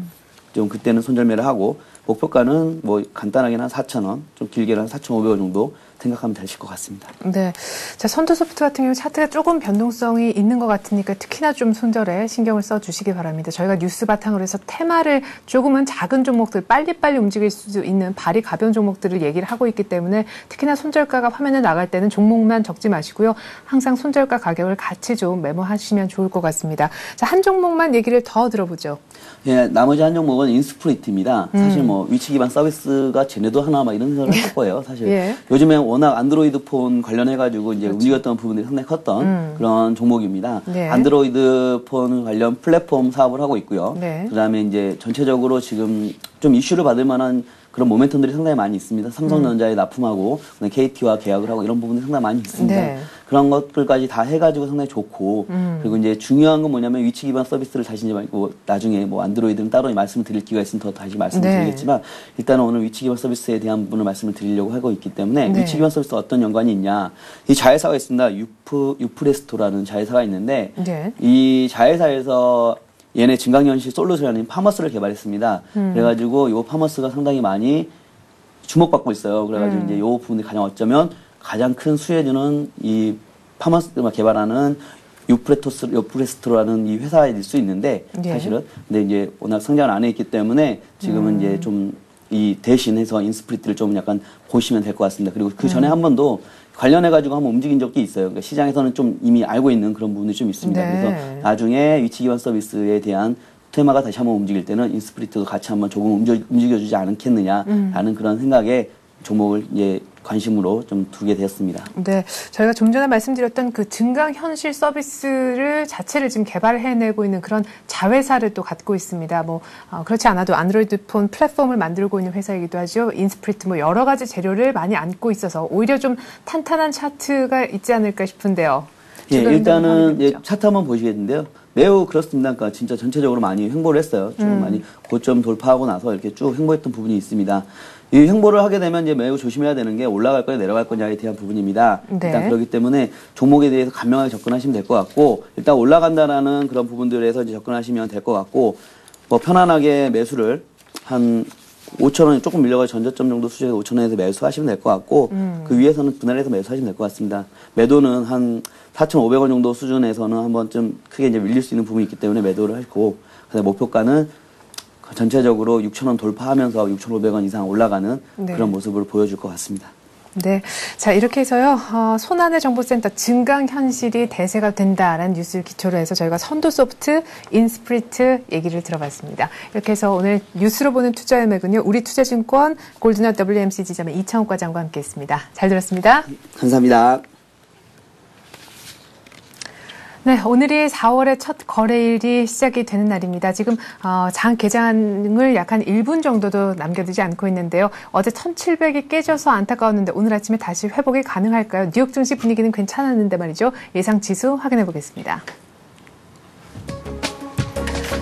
[SPEAKER 2] 좀 그때는 손절매를 하고 목표가는 뭐 간단하게는 한 4,000원, 좀 길게는 한 4,500원 정도 생각하면 되실 것 같습니다.
[SPEAKER 1] 네. 자, 선두소프트 같은 경우 차트가 조금 변동성이 있는 것 같으니까 특히나 좀 손절에 신경을 써 주시기 바랍니다. 저희가 뉴스 바탕으로 해서 테마를 조금은 작은 종목들, 빨리빨리 움직일 수 있는 발이 가벼운 종목들을 얘기를 하고 있기 때문에 특히나 손절가가 화면에 나갈 때는 종목만 적지 마시고요. 항상 손절가 가격을 같이 좀 메모하시면 좋을 것 같습니다. 자, 한 종목만 얘기를 더 들어보죠.
[SPEAKER 2] 예, 나머지 한 종목은 인스프리트입니다. 사실 뭐 위치 기반 서비스가 쟤네도 하나 막 이런 생각을 할 거예요. 사실
[SPEAKER 1] 예.
[SPEAKER 2] 요즘에 워낙 안드로이드 폰 관련해가지고 이제 움직였던 부분들이 상당히 컸던 그런 종목입니다.
[SPEAKER 1] 네.
[SPEAKER 2] 안드로이드 폰 관련 플랫폼 사업을 하고 있고요.
[SPEAKER 1] 네.
[SPEAKER 2] 그다음에 이제 전체적으로 지금 좀 이슈를 받을 만한 그런 모멘텀들이 상당히 많이 있습니다. 삼성전자에 납품하고 KT와 계약을 하고 이런 부분이 상당히 많이 있습니다.
[SPEAKER 1] 네.
[SPEAKER 2] 그런 것들까지 다 해가지고 상당히 좋고 그리고 이제 중요한 건 뭐냐면 위치 기반 서비스를 다시 이제 뭐 나중에 뭐 안드로이드는 따로 말씀을 드릴 기회가 있으면 더 다시 말씀을
[SPEAKER 1] 네.
[SPEAKER 2] 드리겠지만 일단은 오늘 위치 기반 서비스에 대한 부분을 말씀을 드리려고 하고 있기 때문에
[SPEAKER 1] 네.
[SPEAKER 2] 위치 기반 서비스가 어떤 연관이 있냐 이 자회사가 있습니다. 유프레스토라는 자회사가 있는데
[SPEAKER 1] 네.
[SPEAKER 2] 이 자회사에서 얘네 증강현실 솔루션인 파머스를 개발했습니다. 그래가지고 요 파머스가 상당히 많이 주목받고 있어요. 그래가지고 이제 요 부분이 가장 어쩌면 가장 큰 수혜주는 이 파머스가 개발하는 유프레스토라는 이 회사일 수 있는데
[SPEAKER 1] 예.
[SPEAKER 2] 사실은 근데 이제 워낙 성장을 안 했기 때문에 지금은 이제 좀 이 대신해서 인스프리트를 좀 약간 보시면 될 것 같습니다. 그리고 그 전에 한 번도 관련해가지고 한번 움직인 적이 있어요. 그러니까 시장에서는 좀 이미 알고 있는 그런 부분이 좀 있습니다.
[SPEAKER 1] 네.
[SPEAKER 2] 그래서 나중에 위치 기반 서비스에 대한 테마가 다시 한번 움직일 때는 인스프리트도 같이 한번 조금 움직여주지 않겠느냐라는 그런 생각에 종목을 이제 관심으로 좀 두게 되었습니다.
[SPEAKER 1] 네, 저희가 좀 전에 말씀드렸던 그 증강현실 서비스를 자체를 지금 개발해내고 있는 그런 자회사를 또 갖고 있습니다. 뭐 그렇지 않아도 안드로이드 폰 플랫폼을 만들고 있는 회사이기도 하죠. 인스프리트 뭐 여러 가지 재료를 많이 안고 있어서 오히려 좀 탄탄한 차트가 있지 않을까 싶은데요.
[SPEAKER 2] 예, 일단은 예, 차트 한번 보시겠는데요. 매우 그렇습니다. 그러니까 진짜 전체적으로 많이 횡보를 했어요. 좀 많이 고점 돌파하고 나서 이렇게 쭉 횡보했던 부분이 있습니다. 이 횡보를 하게 되면 이제 매우 조심해야 되는 게 올라갈 거냐 내려갈 거냐에 대한 부분입니다.
[SPEAKER 1] 네.
[SPEAKER 2] 일단 그렇기 때문에 종목에 대해서 간명하게 접근하시면 될 것 같고 일단 올라간다라는 그런 부분들에서 이제 접근하시면 될 것 같고 뭐 편안하게 매수를 한 5,000원 조금 밀려가지고 전저점 정도 수준에서 5,000원에서 매수하시면 될 것 같고 그 위에서는 분할해서 매수하시면 될 것 같습니다. 매도는 한 4,500원 정도 수준에서는 한 번쯤 크게 이제 밀릴 수 있는 부분이 있기 때문에 매도를 하고 그다음에 목표가는 전체적으로 6,000원 돌파하면서 6,500원 이상 올라가는
[SPEAKER 1] 네.
[SPEAKER 2] 그런 모습을 보여줄 것 같습니다.
[SPEAKER 1] 네. 자, 이렇게 해서요, 손안의 정보센터 증강현실이 대세가 된다라는 뉴스를 기초로 해서 저희가 선두소프트, 인스프리트 얘기를 들어봤습니다. 이렇게 해서 오늘 뉴스로 보는 투자의 맥은요, 우리투자증권 골드넛 WMC 지점의 이창욱 과장과 함께 했습니다. 잘 들었습니다.
[SPEAKER 2] 감사합니다.
[SPEAKER 1] 네, 오늘이 4월의 첫 거래일이 시작이 되는 날입니다. 지금 장 개장을 약 한 1분 정도도 남겨두지 않고 있는데요. 어제 1700이 깨져서 안타까웠는데 오늘 아침에 다시 회복이 가능할까요? 뉴욕 증시 분위기는 괜찮았는데 말이죠. 예상 지수 확인해 보겠습니다.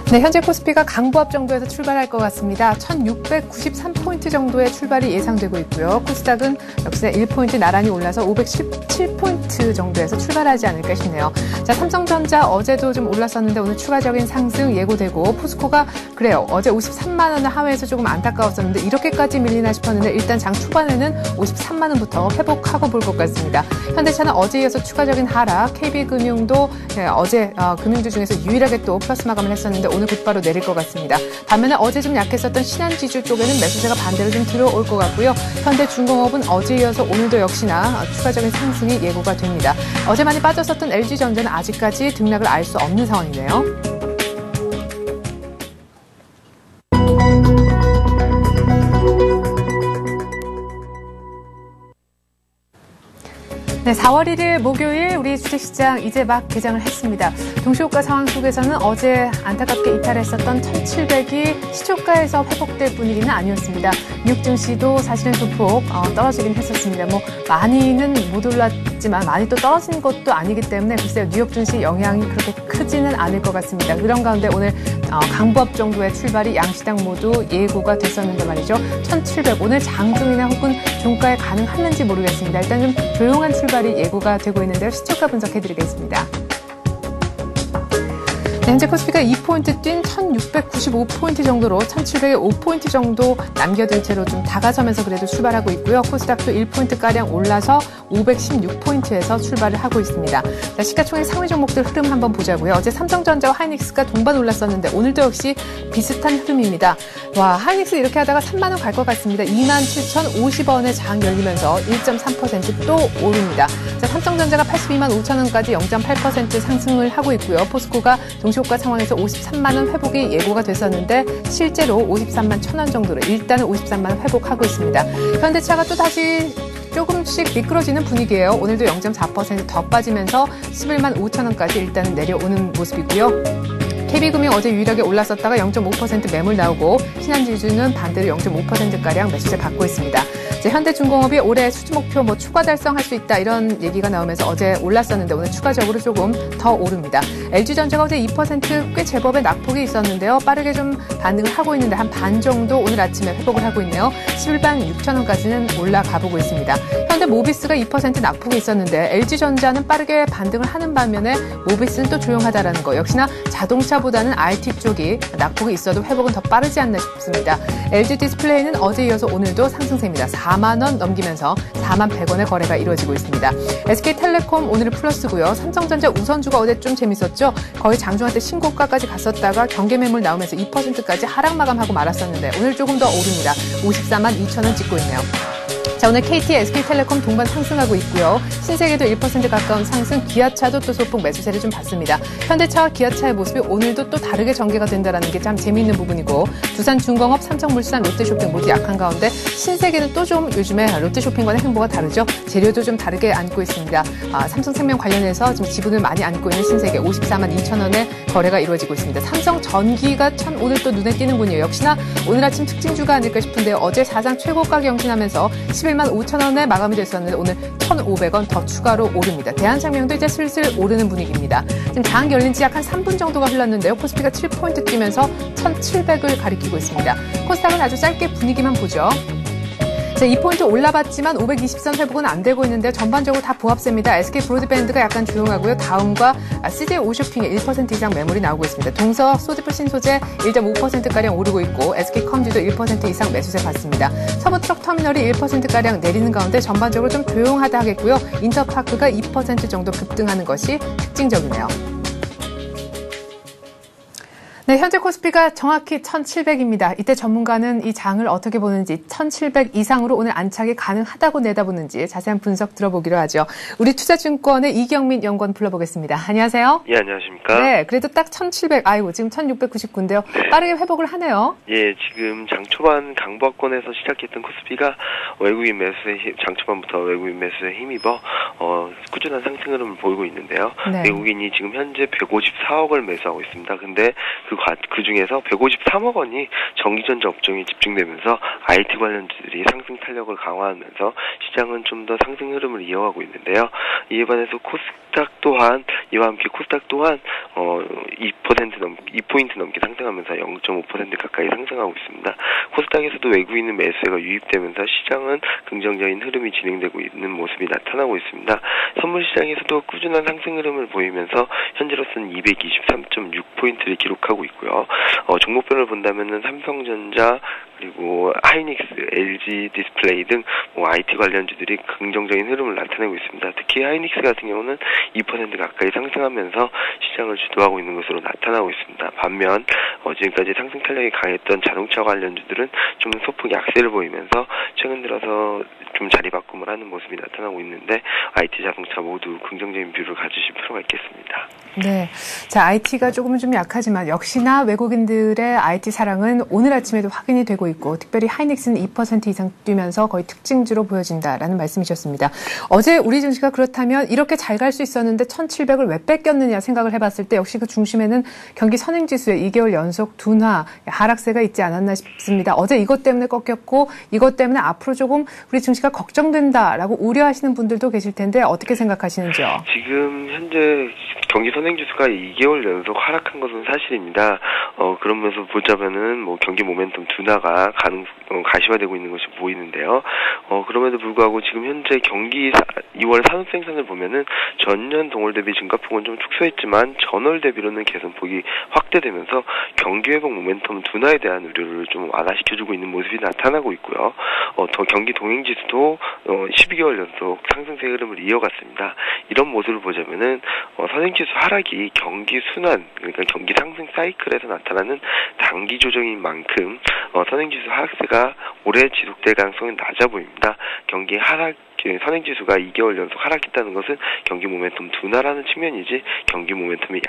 [SPEAKER 1] 네, 현재 코스피가 강보합 정도에서 출발할 것 같습니다. 1693포인트 정도의 출발이 예상되고 있고요. 코스닥은 역시나 1포인트 나란히 올라서 517포인트 정도에서 출발하지 않을까 싶네요. 자, 삼성전자 어제도 좀 올랐었는데 오늘 추가적인 상승 예고되고 포스코가 그래요. 어제 53만 원을 하회해서 조금 안타까웠었는데 이렇게까지 밀리나 싶었는데 일단 장 초반에는 53만 원부터 회복하고 볼 것 같습니다. 현대차는 어제 이어서 추가적인 하락, KB금융도 어제 금융주 중에서 유일하게 또 플러스 마감을 했었는데 오늘 곧바로 내릴 것 같습니다. 반면에 어제 좀 약했었던 신한지주 쪽에는 매수세가 반대로 좀 들어올 것 같고요. 현대중공업은 어제 이어서 오늘도 역시나 추가적인 상승이 예고가 됩니다. 어제 많이 빠졌었던 LG전자는 아직까지 등락을 알 수 없는 상황이네요. 네, 4월 1일 목요일 우리 주식시장 이제 막 개장을 했습니다. 동시호가 상황 속에서는 어제 안타깝게 이탈했었던 1700이 시초가에서 회복될 분위기는 아니었습니다. 뉴욕 증시도 사실은 소폭 떨어지긴 했었습니다. 뭐 많이는 못 올랐지만 많이 또 떨어진 것도 아니기 때문에 글쎄요, 뉴욕 증시 영향이 그렇게 크지는 않을 것 같습니다. 그런 가운데 오늘 강보합 정도의 출발이 양시장 모두 예고가 됐었는데 말이죠. 1700 오늘 장중이나 혹은 종가에 가능할는지 모르겠습니다. 일단 좀 조용한 출발이 예고가 되고 있는데요. 시초가 분석해드리겠습니다. 네, 현재 코스피가 2포인트 뛴 1695포인트 정도로 1700에 5포인트 정도 남겨둔 채로 좀 다가서면서 그래도 출발하고 있고요. 코스닥도 1포인트가량 올라서 516포인트에서 출발을 하고 있습니다. 자, 시가총액 상위 종목들 흐름 한번 보자고요. 어제 삼성전자와 하이닉스가 동반 올랐었는데 오늘도 역시 비슷한 흐름입니다. 와, 하이닉스 이렇게 하다가 3만 원 갈 것 같습니다. 27,050원에 장 열리면서 1.3% 또 오릅니다. 자, 삼성전자가 82만 5천 원까지 0.8% 상승을 하고 있고요. 포스코가 동시호가 상황에서 53만 원 회복이 예고가 됐었는데 실제로 53만 1천 원 정도로 일단은 53만 원 회복하고 있습니다. 현대차가 또 다시 조금씩 미끄러지는 분위기예요. 오늘도 0.4% 더 빠지면서 11만 5천 원까지 일단은 내려오는 모습이고요. KB금융 어제 유일하게 올랐었다가 0.5% 매물 나오고 신한지주는 반대로 0.5%가량 매수세 받고 있습니다. 이제 현대중공업이 올해 수주 목표 추가 달성할 수 있다 이런 얘기가 나오면서 어제 올랐었는데 오늘 추가적으로 조금 더 오릅니다. LG전자가 어제 2% 꽤 제법의 낙폭이 있었는데요. 빠르게 좀 반등을 하고 있는데 한 반 정도 오늘 아침에 회복을 하고 있네요. 11만 6천 원까지는 올라가 보고 있습니다. 현대모비스가 2% 낙폭이 있었는데 LG전자는 빠르게 반등을 하는 반면에 모비스는 또 조용하다라는 거. 역시나 자동차보다는 IT 쪽이 낙폭이 있어도 회복은 더 빠르지 않나 싶습니다. LG디스플레이는 어제 이어서 오늘도 상승세입니다. 4만 원 넘기면서 4만 100원의 거래가 이루어지고 있습니다. SK텔레콤 오늘은 플러스고요. 삼성전자 우선주가 어제 좀 재밌었죠. 거의 장중한 때 신고가까지 갔었다가 경계 매물 나오면서 2%까지 하락 마감하고 말았었는데 오늘 조금 더 오릅니다. 54만 2천 원 찍고 있네요. 자, 오늘 KT, SK텔레콤 동반 상승하고 있고요. 신세계도 1% 가까운 상승, 기아차도 또 소폭 매수세를 좀 받습니다. 현대차와 기아차의 모습이 오늘도 또 다르게 전개가 된다는 게 참 재미있는 부분이고 두산중공업, 삼성물산, 롯데쇼핑 모두 약한 가운데 신세계는 또 좀 요즘에 롯데쇼핑과는 행보가 다르죠. 재료도 좀 다르게 안고 있습니다. 삼성생명 관련해서 지금 지분을 많이 안고 있는 신세계 54만 2천 원의 거래가 이루어지고 있습니다. 삼성전기가 참 오늘 또 눈에 띄는군요. 역시나 오늘 아침 특징주가 아닐까 싶은데요. 어제 사상 최고가 경신하면서 11만 5천 원에 마감이 됐었는데 오늘 1,500원 더 추가로 오릅니다. 대한생명도 이제 슬슬 오르는 분위기입니다. 지금 장 열린 지 약 한 3분 정도가 흘렀는데요. 코스피가 7포인트 뛰면서 1,700을 가리키고 있습니다. 코스닥은 아주 짧게 분위기만 보죠. 자, 2포인트 올라봤지만 520선 회복은 안 되고 있는데 전반적으로 다 보합세입니다. SK 브로드밴드가 약간 조용하고요. 다음과 CJ 오쇼핑에 1% 이상 매물이 나오고 있습니다. 동서 소디풀 신소재 1.5%가량 오르고 있고 SK컴지도 1% 이상 매수세 받습니다. 서부트럭터미널이 1%가량 내리는 가운데 전반적으로 좀 조용하다 하겠고요. 인터파크가 2% 정도 급등하는 것이 특징적이네요. 네, 현재 코스피가 정확히 1,700입니다. 이때 전문가는 이 장을 어떻게 보는지 1,700 이상으로 오늘 안착이 가능하다고 내다보는지 자세한 분석 들어보기로 하죠. 우리 투자증권의 이경민 연구원 불러보겠습니다. 안녕하세요.
[SPEAKER 3] 예, 안녕하십니까.
[SPEAKER 1] 네, 그래도 딱 1,700, 아이고 지금 1,699인데요. 네. 빠르게 회복을 하네요.
[SPEAKER 3] 예, 지금 장 초반 강보권에서 시작했던 코스피가 외국인 매수의 장 초반부터 외국인 매수에 힘입어 꾸준한 상승 흐름을 보이고 있는데요. 네. 외국인이 지금 현재 154억을 매수하고 있습니다. 근데 그 중에서 153억 원이 전기전자 업종에 집중되면서 IT 관련주들이 상승 탄력을 강화하면서 시장은 좀 더 상승 흐름을 이어가고 있는데요. 이에 반해서 이와 함께 코스닥 또한 2포인트 넘게 상승하면서 0.5% 가까이 상승하고 있습니다. 코스닥에서도 외국인 매수세가 유입되면서 시장은 긍정적인 흐름이 진행되고 있는 모습이 나타나고 있습니다. 선물 시장에서도 꾸준한 상승 흐름을 보이면서 현재로서는 223.6포인트를 기록하고 있고요. 종목별을 본다면은 삼성전자 그리고 하이닉스, LG 디스플레이 등 IT 관련주들이 긍정적인 흐름을 나타내고 있습니다. 특히 하이닉스 같은 경우는 2% 가까이 상승하면서 시장을 주도하고 있는 것으로 나타나고 있습니다. 반면 지금까지 상승 탄력이 강했던 자동차 관련주들은 좀 소폭 약세를 보이면서 최근 들어서 좀 자리바꿈을 하는 모습이 나타나고 있는데 IT 자동차 모두 긍정적인 뷰를 가지실 필요가 있겠습니다.
[SPEAKER 1] 네, 자 IT가 조금은 좀 약하지만 역시나 외국인들의 IT 사랑은 오늘 아침에도 확인이 되고 있고 특별히 하이닉스는 2% 이상 뛰면서 거의 특징주로 보여진다라는 말씀이셨습니다. 어제 우리 증시가 그렇다면 이렇게 잘 갈 수 있었는데 1700을 왜 뺏겼느냐 생각을 해봤을 때 역시 그 중심에는 경기 선행지수의 2개월 연속 둔화 하락세가 있지 않았나 싶습니다. 어제 이것 때문에 꺾였고 이것 때문에 앞으로 조금 우리 증시가 걱정된다라고 우려하시는 분들도 계실 텐데 어떻게 생각하시는지요?
[SPEAKER 3] 지금 현재 경기 선행지수가 2개월 연속 하락한 것은 사실입니다. 그런 면에서 보자면은 뭐 경기 모멘텀 둔화가 가시화되고 있는 것이 보이는데요. 그럼에도 불구하고 지금 현재 경기 2월 산업 생산을 보면은 전년 동월 대비 증가폭은 좀 축소했지만 전월 대비로는 개선폭이 확대되면서 경기 회복 모멘텀 둔화에 대한 우려를 좀 완화시켜주고 있는 모습이 나타나고 있고요. 더 경기 동행지수도 12개월 연속 상승세 흐름을 이어갔습니다. 이런 모습을 보자면은 선행지수 하락이 경기 순환, 그러니까 경기 상승 사이클에서 나타나는 단기 조정인 만큼 선행지수 하락세가 오래 지속될 가능성은 낮아 보입니다. 경기 하락 선행지수가 2개월 연속 하락했다는 것은 경기 모멘텀 둔화라는 측면이지 경기 모멘텀이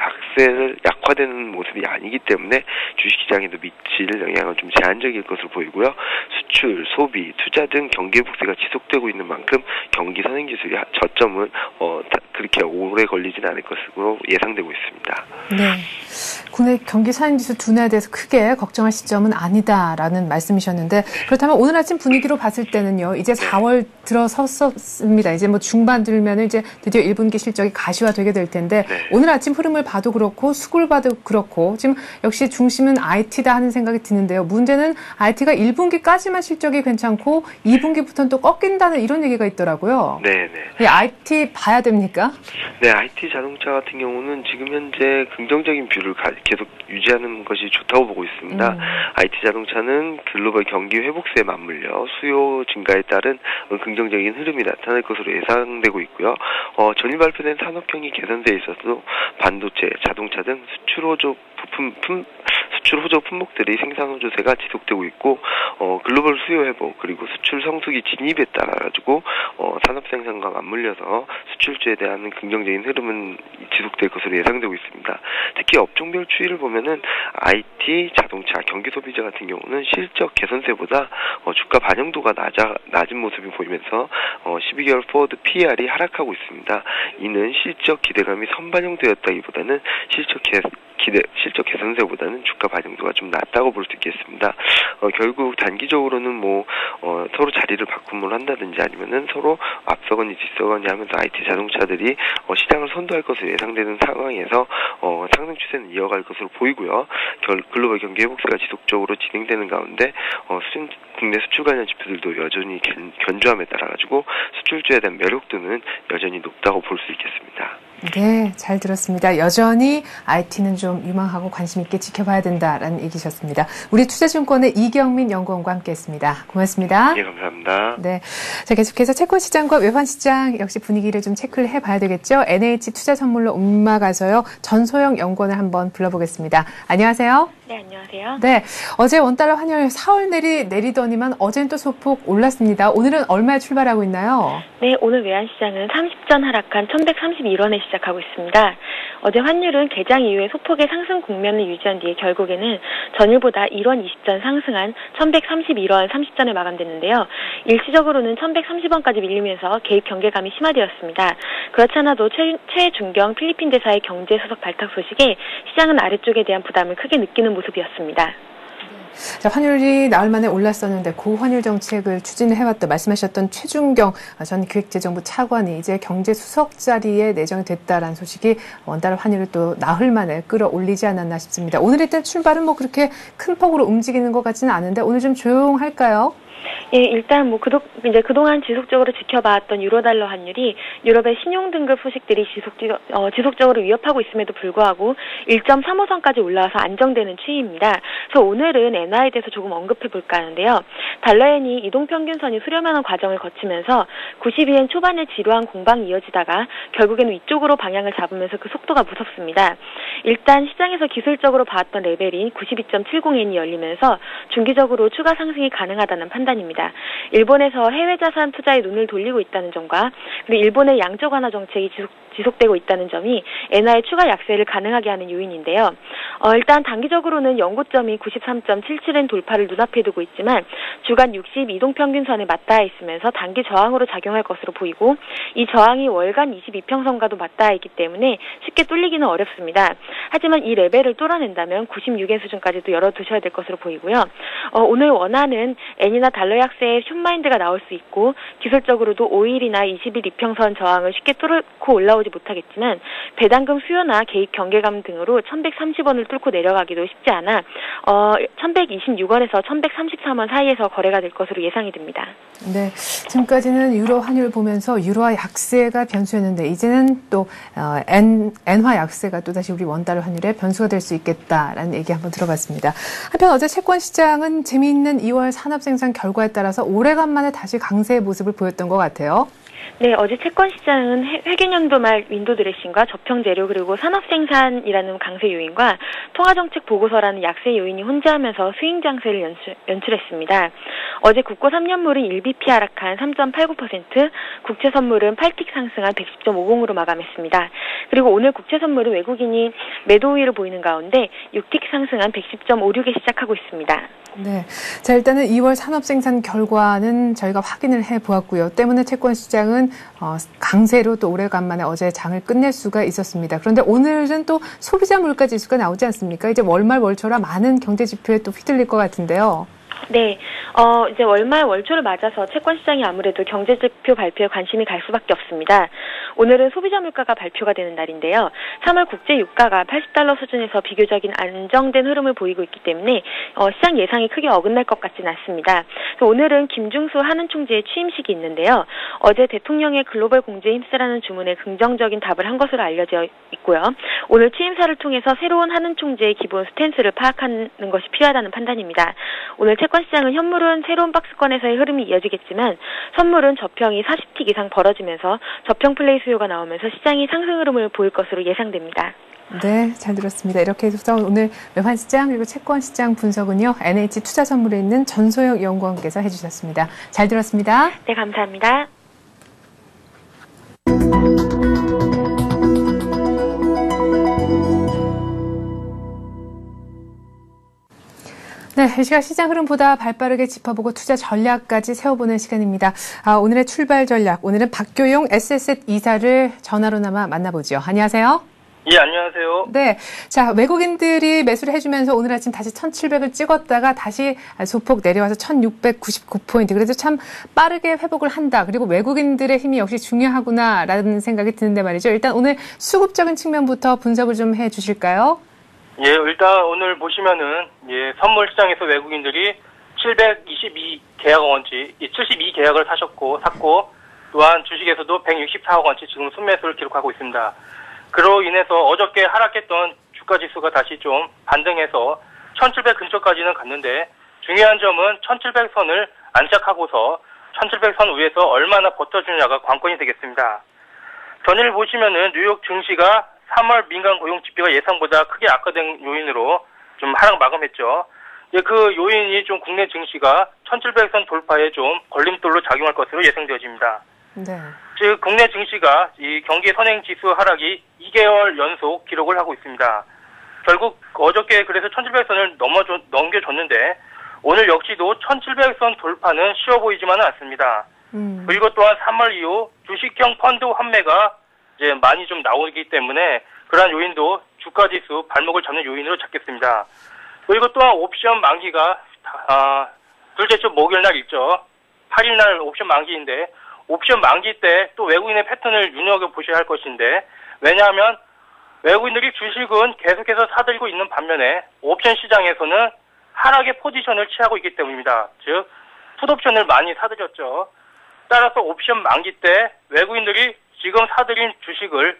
[SPEAKER 3] 약화되는 모습이 아니기 때문에 주식시장에도 미칠 영향은 좀 제한적일 것으로 보이고요. 수출, 소비, 투자 등 경기 회복세가 지속되고 있는 만큼 경기 선행지수의 저점은 그렇게 오래 걸리지는 않을 것으로 예상되고 있습니다.
[SPEAKER 1] 네, 국내 경기 선행지수 둔화에 대해서 크게 걱정할 시점은 아니다라는 말씀이셨는데 그렇다면 오늘 아침 분위기로 봤을 때는요. 이제 4월 들어섰습니다. 이제 뭐 중반 들면은 이제 드디어 1분기 실적이 가시화되게 될 텐데 오늘 아침 흐름을 봐도 그렇고 수급을 봐도 그렇고 지금 역시 중심은 IT다 하는 생각이 드는데요. 문제는 IT가 1분기까지만 실적이 괜찮고 2분기부터는 또 꺾인다는 이런 얘기가 있더라고요.
[SPEAKER 3] 네네.
[SPEAKER 1] IT 봐야 됩니까?
[SPEAKER 3] 네, IT 자동차 같은 경우는 지금 현재 긍정적인 뷰를 계속 유지하는 것이 좋다고 보고 있습니다. IT 자동차는 글로벌 경기 회복세에 맞물려 수요 증가에 따른 긍정적인 흐름이 나타날 것으로 예상되고 있고요. 전일 발표된 산업경기 개선세에 있어서도 반도체, 자동차 등 수출 호조 품목들이 생산 호조세가 지속되고 있고 글로벌 수요 회복 그리고 수출 성수기 진입에 따라 가지고 산업 생산과 맞물려서 수출주에 대한 긍정적인 흐름은 지속될 것으로 예상되고 있습니다. 특히 업종별 추이를 보면은 IT, 자동차, 경기 소비자 같은 경우는 실적 개선세보다 주가 반영도가 낮은 모습이 보이면서 12개월 포워드 PER이 하락하고 있습니다. 이는 실적 기대감이 선반영되었다기보다는 실적 개선세보다는 주가 반영도가 좀 낮다고 볼 수 있겠습니다. 결국 단기적으로는 서로 자리를 바꿈을 한다든지 아니면은 서로 앞서거니 뒤서거니 하면서 IT 자동차들이 시장을 선도할 것으로 예상되는 상황에서 상승 추세는 이어갈 것으로 보이고요. 글로벌 경기 회복세가 지속적으로 진행되는 가운데 국내 수출 관련 지표들도 여전히 견조함에 따라 가지고 수출주에 대한 매력도는 여전히 높다고 볼 수 있겠습니다.
[SPEAKER 1] 네, 잘 들었습니다. 여전히 IT는 좀 유망하고 관심 있게 지켜봐야 된다라는 얘기셨습니다. 우리 투자증권의 이경민 연구원과 함께했습니다. 고맙습니다.
[SPEAKER 3] 네, 감사합니다.
[SPEAKER 1] 네, 자 계속해서 채권 시장과 외환 시장 역시 분위기를 좀 체크를 해봐야 되겠죠. NH 투자 선물로 움막아서요. 전소영 연구원을 한번 불러보겠습니다. 안녕하세요.
[SPEAKER 4] 네, 안녕하세요.
[SPEAKER 1] 네, 어제 원달러 환율 4월 내리더니만 어제는 또 소폭 올랐습니다. 오늘은 얼마에 출발하고 있나요?
[SPEAKER 4] 네, 오늘 외환시장은 30전 하락한 1131원에 시작하고 있습니다. 어제 환율은 개장 이후에 소폭의 상승 국면을 유지한 뒤에 결국에는 전일보다 1원 20전 상승한 1131원 30전에 마감됐는데요. 일시적으로는 1130원까지 밀리면서 개입 경계감이 심화되었습니다. 그렇지 않아도 최중경 필리핀 대사의 경제 수석 발탁 소식에 시장은 아래쪽에 대한 부담을 크게 느끼는 모습이었습니다.
[SPEAKER 1] 자, 환율이 나흘 만에 올랐었는데 고환율 정책을 추진을 해왔던 말씀하셨던 최중경 전 기획재정부 차관이 이제 경제수석 자리에 내정이 됐다라는 소식이 원달러 환율을 또 나흘 만에 끌어올리지 않았나 싶습니다. 오늘 일단 출발은 그렇게 큰 폭으로 움직이는 것 같지는 않은데 오늘 좀 조용할까요?
[SPEAKER 4] 예, 일단 그동안 지속적으로 지켜봐왔던 유로달러 환율이 유럽의 신용등급 소식들이 지속적으로 위협하고 있음에도 불구하고 1.35선까지 올라와서 안정되는 추이입니다. 그래서 오늘은 엔화에 대해서 조금 언급해 볼까 하는데요. 달러엔이 이동평균선이 수렴하는 과정을 거치면서 92엔 초반에 지루한 공방이 이어지다가 결국에는 위쪽으로 방향을 잡으면서 그 속도가 무섭습니다. 일단 시장에서 기술적으로 봐왔던 레벨인 92.70엔이 열리면서 중기적으로 추가 상승이 가능하다는 판단입니다. 있습니다. 일본에서 해외 자산 투자에 눈을 돌리고 있다는 점과 그리고 일본의 양적 완화 정책이 지속되고 있다는 점이 엔화의 추가 약세를 가능하게 하는 요인인데요. 일단 단기적으로는 연고점이 93.77엔 돌파를 눈앞에 두고 있지만 주간 60 이동평균선에 맞닿아 있으면서 단기 저항으로 작용할 것으로 보이고 이 저항이 월간 22평선과도 맞닿아 있기 때문에 쉽게 뚫리기는 어렵습니다. 하지만 이 레벨을 뚫어낸다면 96엔 수준까지도 열어두셔야 될 것으로 보이고요. 오늘 원화는 엔이나 달러 약세의 숏마인드가 나올 수 있고 기술적으로도 5일이나 20일 이평선 저항을 쉽게 뚫고 올라오지 못하겠지만 배당금 수요나 개입 경계감 등으로 1130원을 뚫고 내려가기도 쉽지 않아 1126원에서 1133원 사이에서 거래가 될 것으로 예상이 됩니다.
[SPEAKER 1] 네, 지금까지는 유로 환율 보면서 유로화 약세가 변수였는데 이제는 또 엔화 약세가 또다시 우리 원달러 환율의 변수가 될 수 있겠다라는 얘기 한번 들어봤습니다. 한편 어제 채권 시장은 재미있는 2월 산업 생산 결과에 따라서 오래간만에 다시 강세의 모습을 보였던 것 같아요.
[SPEAKER 4] 네, 어제 채권 시장은 회계연도 말 윈도 드레싱과 저평 재료 그리고 산업 생산이라는 강세 요인과 통화정책 보고서라는 약세 요인이 혼재하면서 스윙 장세를 연출했습니다. 어제 국고 3년물은 1bp 하락한 3.89%, 국채 선물은 8틱 상승한 110.50으로 마감했습니다. 그리고 오늘 국채 선물은 외국인이 매도 우위를 보이는 가운데 6틱 상승한 110.56에 시작하고 있습니다.
[SPEAKER 1] 네. 자, 일단은 2월 산업 생산 결과는 저희가 확인을 해 보았고요. 때문에 채권 시장은 강세로 또 오래간만에 어제 장을 끝낼 수가 있었습니다. 그런데 오늘은 또 소비자 물가 지수가 나오지 않습니까? 이제 월말 월초라 많은 경제 지표에 또 휘둘릴 것 같은데요.
[SPEAKER 4] 네, 이제 월말 월초를 맞아서 채권 시장이 아무래도 경제지표 발표에 관심이 갈 수밖에 없습니다. 오늘은 소비자 물가가 발표가 되는 날인데요. 3월 국제 유가가 80달러 수준에서 비교적인 안정된 흐름을 보이고 있기 때문에 시장 예상이 크게 어긋날 것 같지는 않습니다. 오늘은 김중수 한은 총재의 취임식이 있는데요. 어제 대통령의 글로벌 공제에 힘쓰라는 주문에 긍정적인 답을 한 것으로 알려져 있고요. 오늘 취임사를 통해서 새로운 한은 총재의 기본 스탠스를 파악하는 것이 필요하다는 판단입니다. 오늘 채권 시장은 현물은 새로운 박스권에서의 흐름이 이어지겠지만 선물은 저평이 40틱 이상 벌어지면서 저평 플레이 수요가 나오면서 시장이 상승 흐름을 보일 것으로 예상됩니다.
[SPEAKER 1] 네, 잘 들었습니다. 이렇게 해서 오늘 외환 시장 그리고 채권 시장 분석은요. NH 투자선물에 있는 전소영 연구원께서 해주셨습니다. 잘 들었습니다.
[SPEAKER 4] 네, 감사합니다.
[SPEAKER 1] 네, 이 시각 시장 흐름보다 발빠르게 짚어보고 투자 전략까지 세워보는 시간입니다. 오늘의 출발 전략, 오늘은 박교용 S셋 이사를 전화로나마 만나보죠. 안녕하세요.
[SPEAKER 5] 예, 안녕하세요.
[SPEAKER 1] 네, 자, 외국인들이 매수를 해주면서 오늘 아침 다시 1700을 찍었다가 다시 소폭 내려와서 1699포인트. 그래서 참 빠르게 회복을 한다. 그리고 외국인들의 힘이 역시 중요하구나라는 생각이 드는데 말이죠. 일단 오늘 수급적인 측면부터 분석을 좀 해주실까요?
[SPEAKER 5] 예, 일단 오늘 보시면은, 선물 시장에서 외국인들이 722 계약 원치, 72 계약을 샀고, 또한 주식에서도 164억 원치 지금 순매수를 기록하고 있습니다. 그로 인해서 어저께 하락했던 주가 지수가 다시 좀 반등해서 1700 근처까지는 갔는데, 중요한 점은 1700선을 안착하고서 1700선 위에서 얼마나 버텨주느냐가 관건이 되겠습니다. 전일 보시면은 뉴욕 증시가 3월 민간 고용 지표가 예상보다 크게 악화된 요인으로 좀 하락 마감했죠. 그 요인이 좀 국내 증시가 1700선 돌파에 좀 걸림돌로 작용할 것으로 예상되어집니다.
[SPEAKER 1] 네.
[SPEAKER 5] 즉 국내 증시가 이 경기 선행 지수 하락이 2개월 연속 기록을 하고 있습니다. 결국 어저께 그래서 1700선을 넘겨줬는데 오늘 역시도 1700선 돌파는 쉬워 보이지만은 않습니다. 그리고 또한 3월 이후 주식형 펀드 환매가 이제 많이 좀 나오기 때문에 그러한 요인도 주가 지수 발목을 잡는 요인으로 잡겠습니다. 그리고 또한 옵션 만기가 둘째 주 목요일 날 있죠. 8일 날 옵션 만기인데 옵션 만기 때 또 외국인의 패턴을 눈여겨보셔야 할 것인데 왜냐하면 외국인들이 주식은 계속해서 사들이고 있는 반면에 옵션 시장에서는 하락의 포지션을 취하고 있기 때문입니다. 즉 풋옵션을 많이 사들였죠. 따라서 옵션 만기 때 외국인들이 지금 사들인 주식을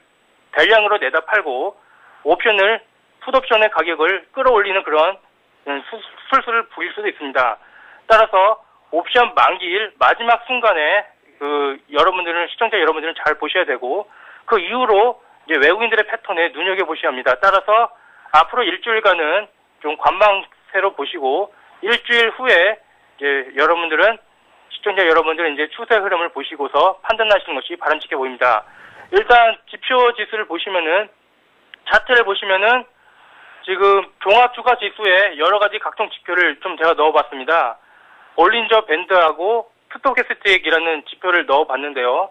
[SPEAKER 5] 대량으로 내다 팔고 옵션을 풋옵션의 가격을 끌어올리는 그런 술수를 부릴 수도 있습니다. 따라서 옵션 만기일 마지막 순간에 시청자 여러분들은 잘 보셔야 되고 그 이후로 이제 외국인들의 패턴에 눈여겨보셔야 합니다. 따라서 앞으로 일주일간은 좀 관망세로 보시고 일주일 후에 이제 여러분들은 시청자 여러분들은 이제 추세 흐름을 보시고서 판단하시는 것이 바람직해 보입니다. 일단 지표 지수를 보시면은 차트를 보시면은 지금 종합 주가 지수에 여러 가지 각종 지표를 좀 제가 넣어봤습니다. 볼린저 밴드하고 스토캐스틱이라는 지표를 넣어봤는데요.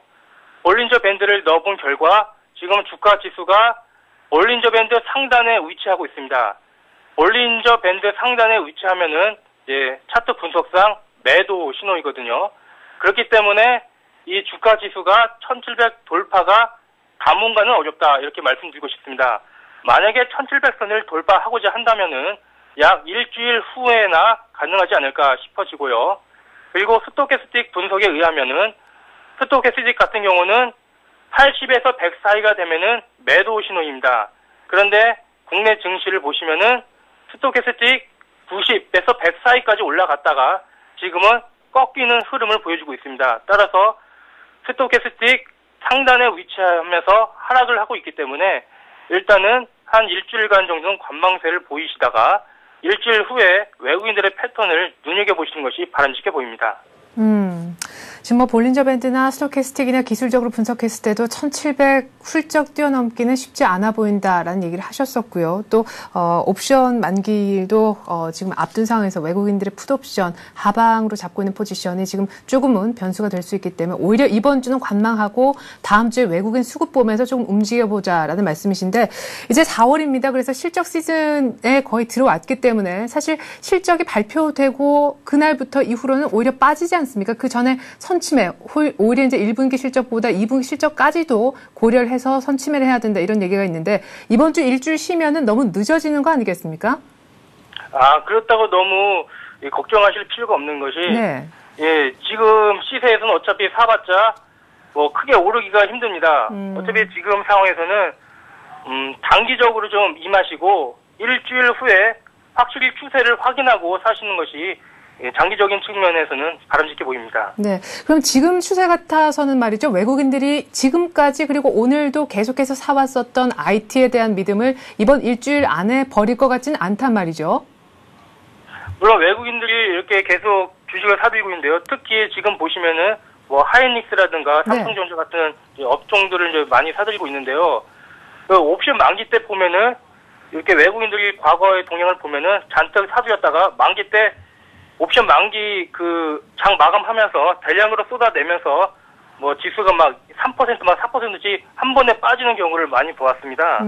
[SPEAKER 5] 볼린저 밴드를 넣어본 결과 지금 주가 지수가 볼린저 밴드 상단에 위치하고 있습니다. 볼린저 밴드 상단에 위치하면은 이제 차트 분석상 매도 신호이거든요. 그렇기 때문에 이 주가 지수가 1700 돌파가 당분간은 어렵다 이렇게 말씀드리고 싶습니다. 만약에 1700선을 돌파하고자 한다면은 약 일주일 후에나 가능하지 않을까 싶어지고요. 그리고 스토캐스틱 분석에 의하면은 스토캐스틱 같은 경우는 80에서 100 사이가 되면은 매도 신호입니다. 그런데 국내 증시를 보시면은 스토캐스틱 90에서 100 사이까지 올라갔다가 지금은 꺾이는 흐름을 보여주고 있습니다. 따라서 스토캐스틱 상단에 위치하면서 하락을 하고 있기 때문에 일단은 한 일주일간 정도는 관망세를 보이시다가 일주일 후에 외국인들의 패턴을 눈여겨보시는 것이 바람직해 보입니다.
[SPEAKER 1] 지금 볼린저 밴드나 스토캐스틱이나 기술적으로 분석했을 때도 1700 훌쩍 뛰어넘기는 쉽지 않아 보인다라는 얘기를 하셨었고요. 또 옵션 만기일도 지금 앞둔 상황에서 외국인들의 풋옵션 하방으로 잡고 있는 포지션이 지금 조금은 변수가 될 수 있기 때문에 오히려 이번 주는 관망하고 다음 주에 외국인 수급 보면서 조금 움직여보자라는 말씀이신데 이제 4월입니다. 그래서 실적 시즌에 거의 들어왔기 때문에 사실 실적이 발표되고 그날부터 이후로는 오히려 빠지지 않습니까? 그 전에 선침해, 오히려 이제 1분기 실적보다 2분기 실적까지도 고려를 해서 선침해를 해야 된다 이런 얘기가 있는데 이번 주 일주일 쉬면은 너무 늦어지는 거 아니겠습니까?
[SPEAKER 5] 그렇다고 너무 걱정하실 필요가 없는 것이
[SPEAKER 1] 네.
[SPEAKER 5] 예, 지금 시세에서는 어차피 사봤자 뭐 크게 오르기가 힘듭니다. 어차피 지금 상황에서는 단기적으로 좀 임하시고 일주일 후에 확실히 추세를 확인하고 사시는 것이 장기적인 측면에서는 바람직해 보입니다.
[SPEAKER 1] 네. 그럼 지금 추세 같아서는 말이죠. 외국인들이 지금까지 그리고 오늘도 계속해서 사왔었던 IT에 대한 믿음을 이번 일주일 안에 버릴 것 같지는 않단 말이죠.
[SPEAKER 5] 물론 외국인들이 이렇게 계속 주식을 사들고 있는데요. 특히 지금 보시면은 뭐 하이닉스라든가 삼성전자 같은 업종들을 이제 많이 사들고 있는데요. 그 옵션 만기 때 보면은 이렇게 외국인들이 과거의 동향을 보면은 잔뜩 사들였다가 만기 때 옵션 만기 그 장 마감하면서 대량으로 쏟아내면서 뭐 지수가 막 3% 막 4%씩 한 번에 빠지는 경우를 많이 보았습니다.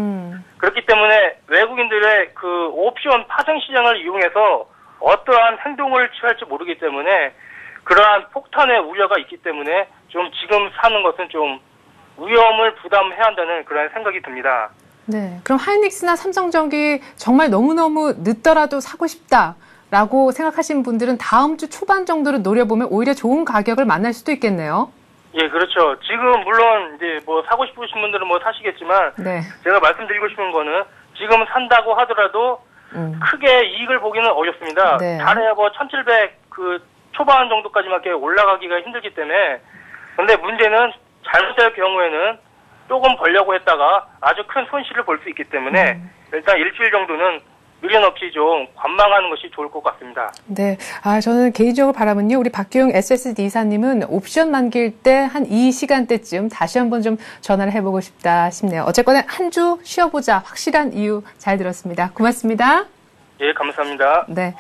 [SPEAKER 5] 그렇기 때문에 외국인들의 그 옵션 파생 시장을 이용해서 어떠한 행동을 취할지 모르기 때문에 그러한 폭탄의 우려가 있기 때문에 좀 지금 사는 것은 좀 위험을 부담해야 한다는 그런 생각이 듭니다.
[SPEAKER 1] 네. 그럼 하이닉스나 삼성전기 정말 너무너무 늦더라도 사고 싶다라고 생각하시는 분들은 다음 주 초반 정도를 노려보면 오히려 좋은 가격을 만날 수도 있겠네요.
[SPEAKER 5] 예, 그렇죠. 지금 물론 이제 뭐 사고 싶으신 분들은 뭐 사시겠지만
[SPEAKER 1] 네.
[SPEAKER 5] 제가 말씀드리고 싶은 거는 지금 산다고 하더라도 크게 이익을 보기는 어렵습니다.
[SPEAKER 1] 네.
[SPEAKER 5] 잘해야 뭐 1700 그 초반 정도까지밖에 올라가기가 힘들기 때문에 근데 문제는 잘못될 경우에는 조금 벌려고 했다가 아주 큰 손실을 볼 수 있기 때문에 일단 일주일 정도는 미련 없이 좀 관망하는 것이 좋을 것 같습니다.
[SPEAKER 1] 네. 저는 개인적으로 바라면요. 우리 박기용 SSD 이사님은 옵션 만기일 때 한 이 시간대쯤 다시 한번 좀 전화를 해보고 싶다 싶네요. 어쨌거나 한 주 쉬어보자. 확실한 이유 잘 들었습니다. 고맙습니다.
[SPEAKER 5] 예, 감사합니다.
[SPEAKER 1] 네.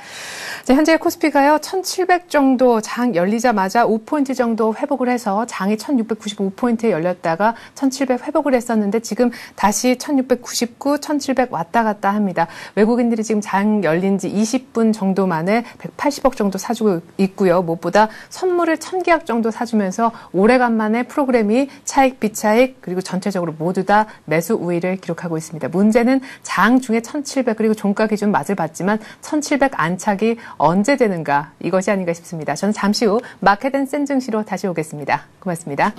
[SPEAKER 1] 현재 코스피가요, 1700 정도 장 열리자마자 5포인트 정도 회복을 해서 장이 1695포인트에 열렸다가 1700 회복을 했었는데 지금 다시 1699, 1700 왔다 갔다 합니다. 외국인들이 지금 장 열린 지 20분 정도 만에 180억 정도 사주고 있고요. 무엇보다 선물을 1000계약 정도 사주면서 오래간만에 프로그램이 차익, 비차익, 그리고 전체적으로 모두 다 매수 우위를 기록하고 있습니다. 문제는 장 중에 1700 그리고 종가 기준 맛을 봤지만 1700 안착이 언제 되는가 이것이 아닌가 싶습니다. 저는 잠시 후 마켓앤센 증시로 다시 오겠습니다. 고맙습니다.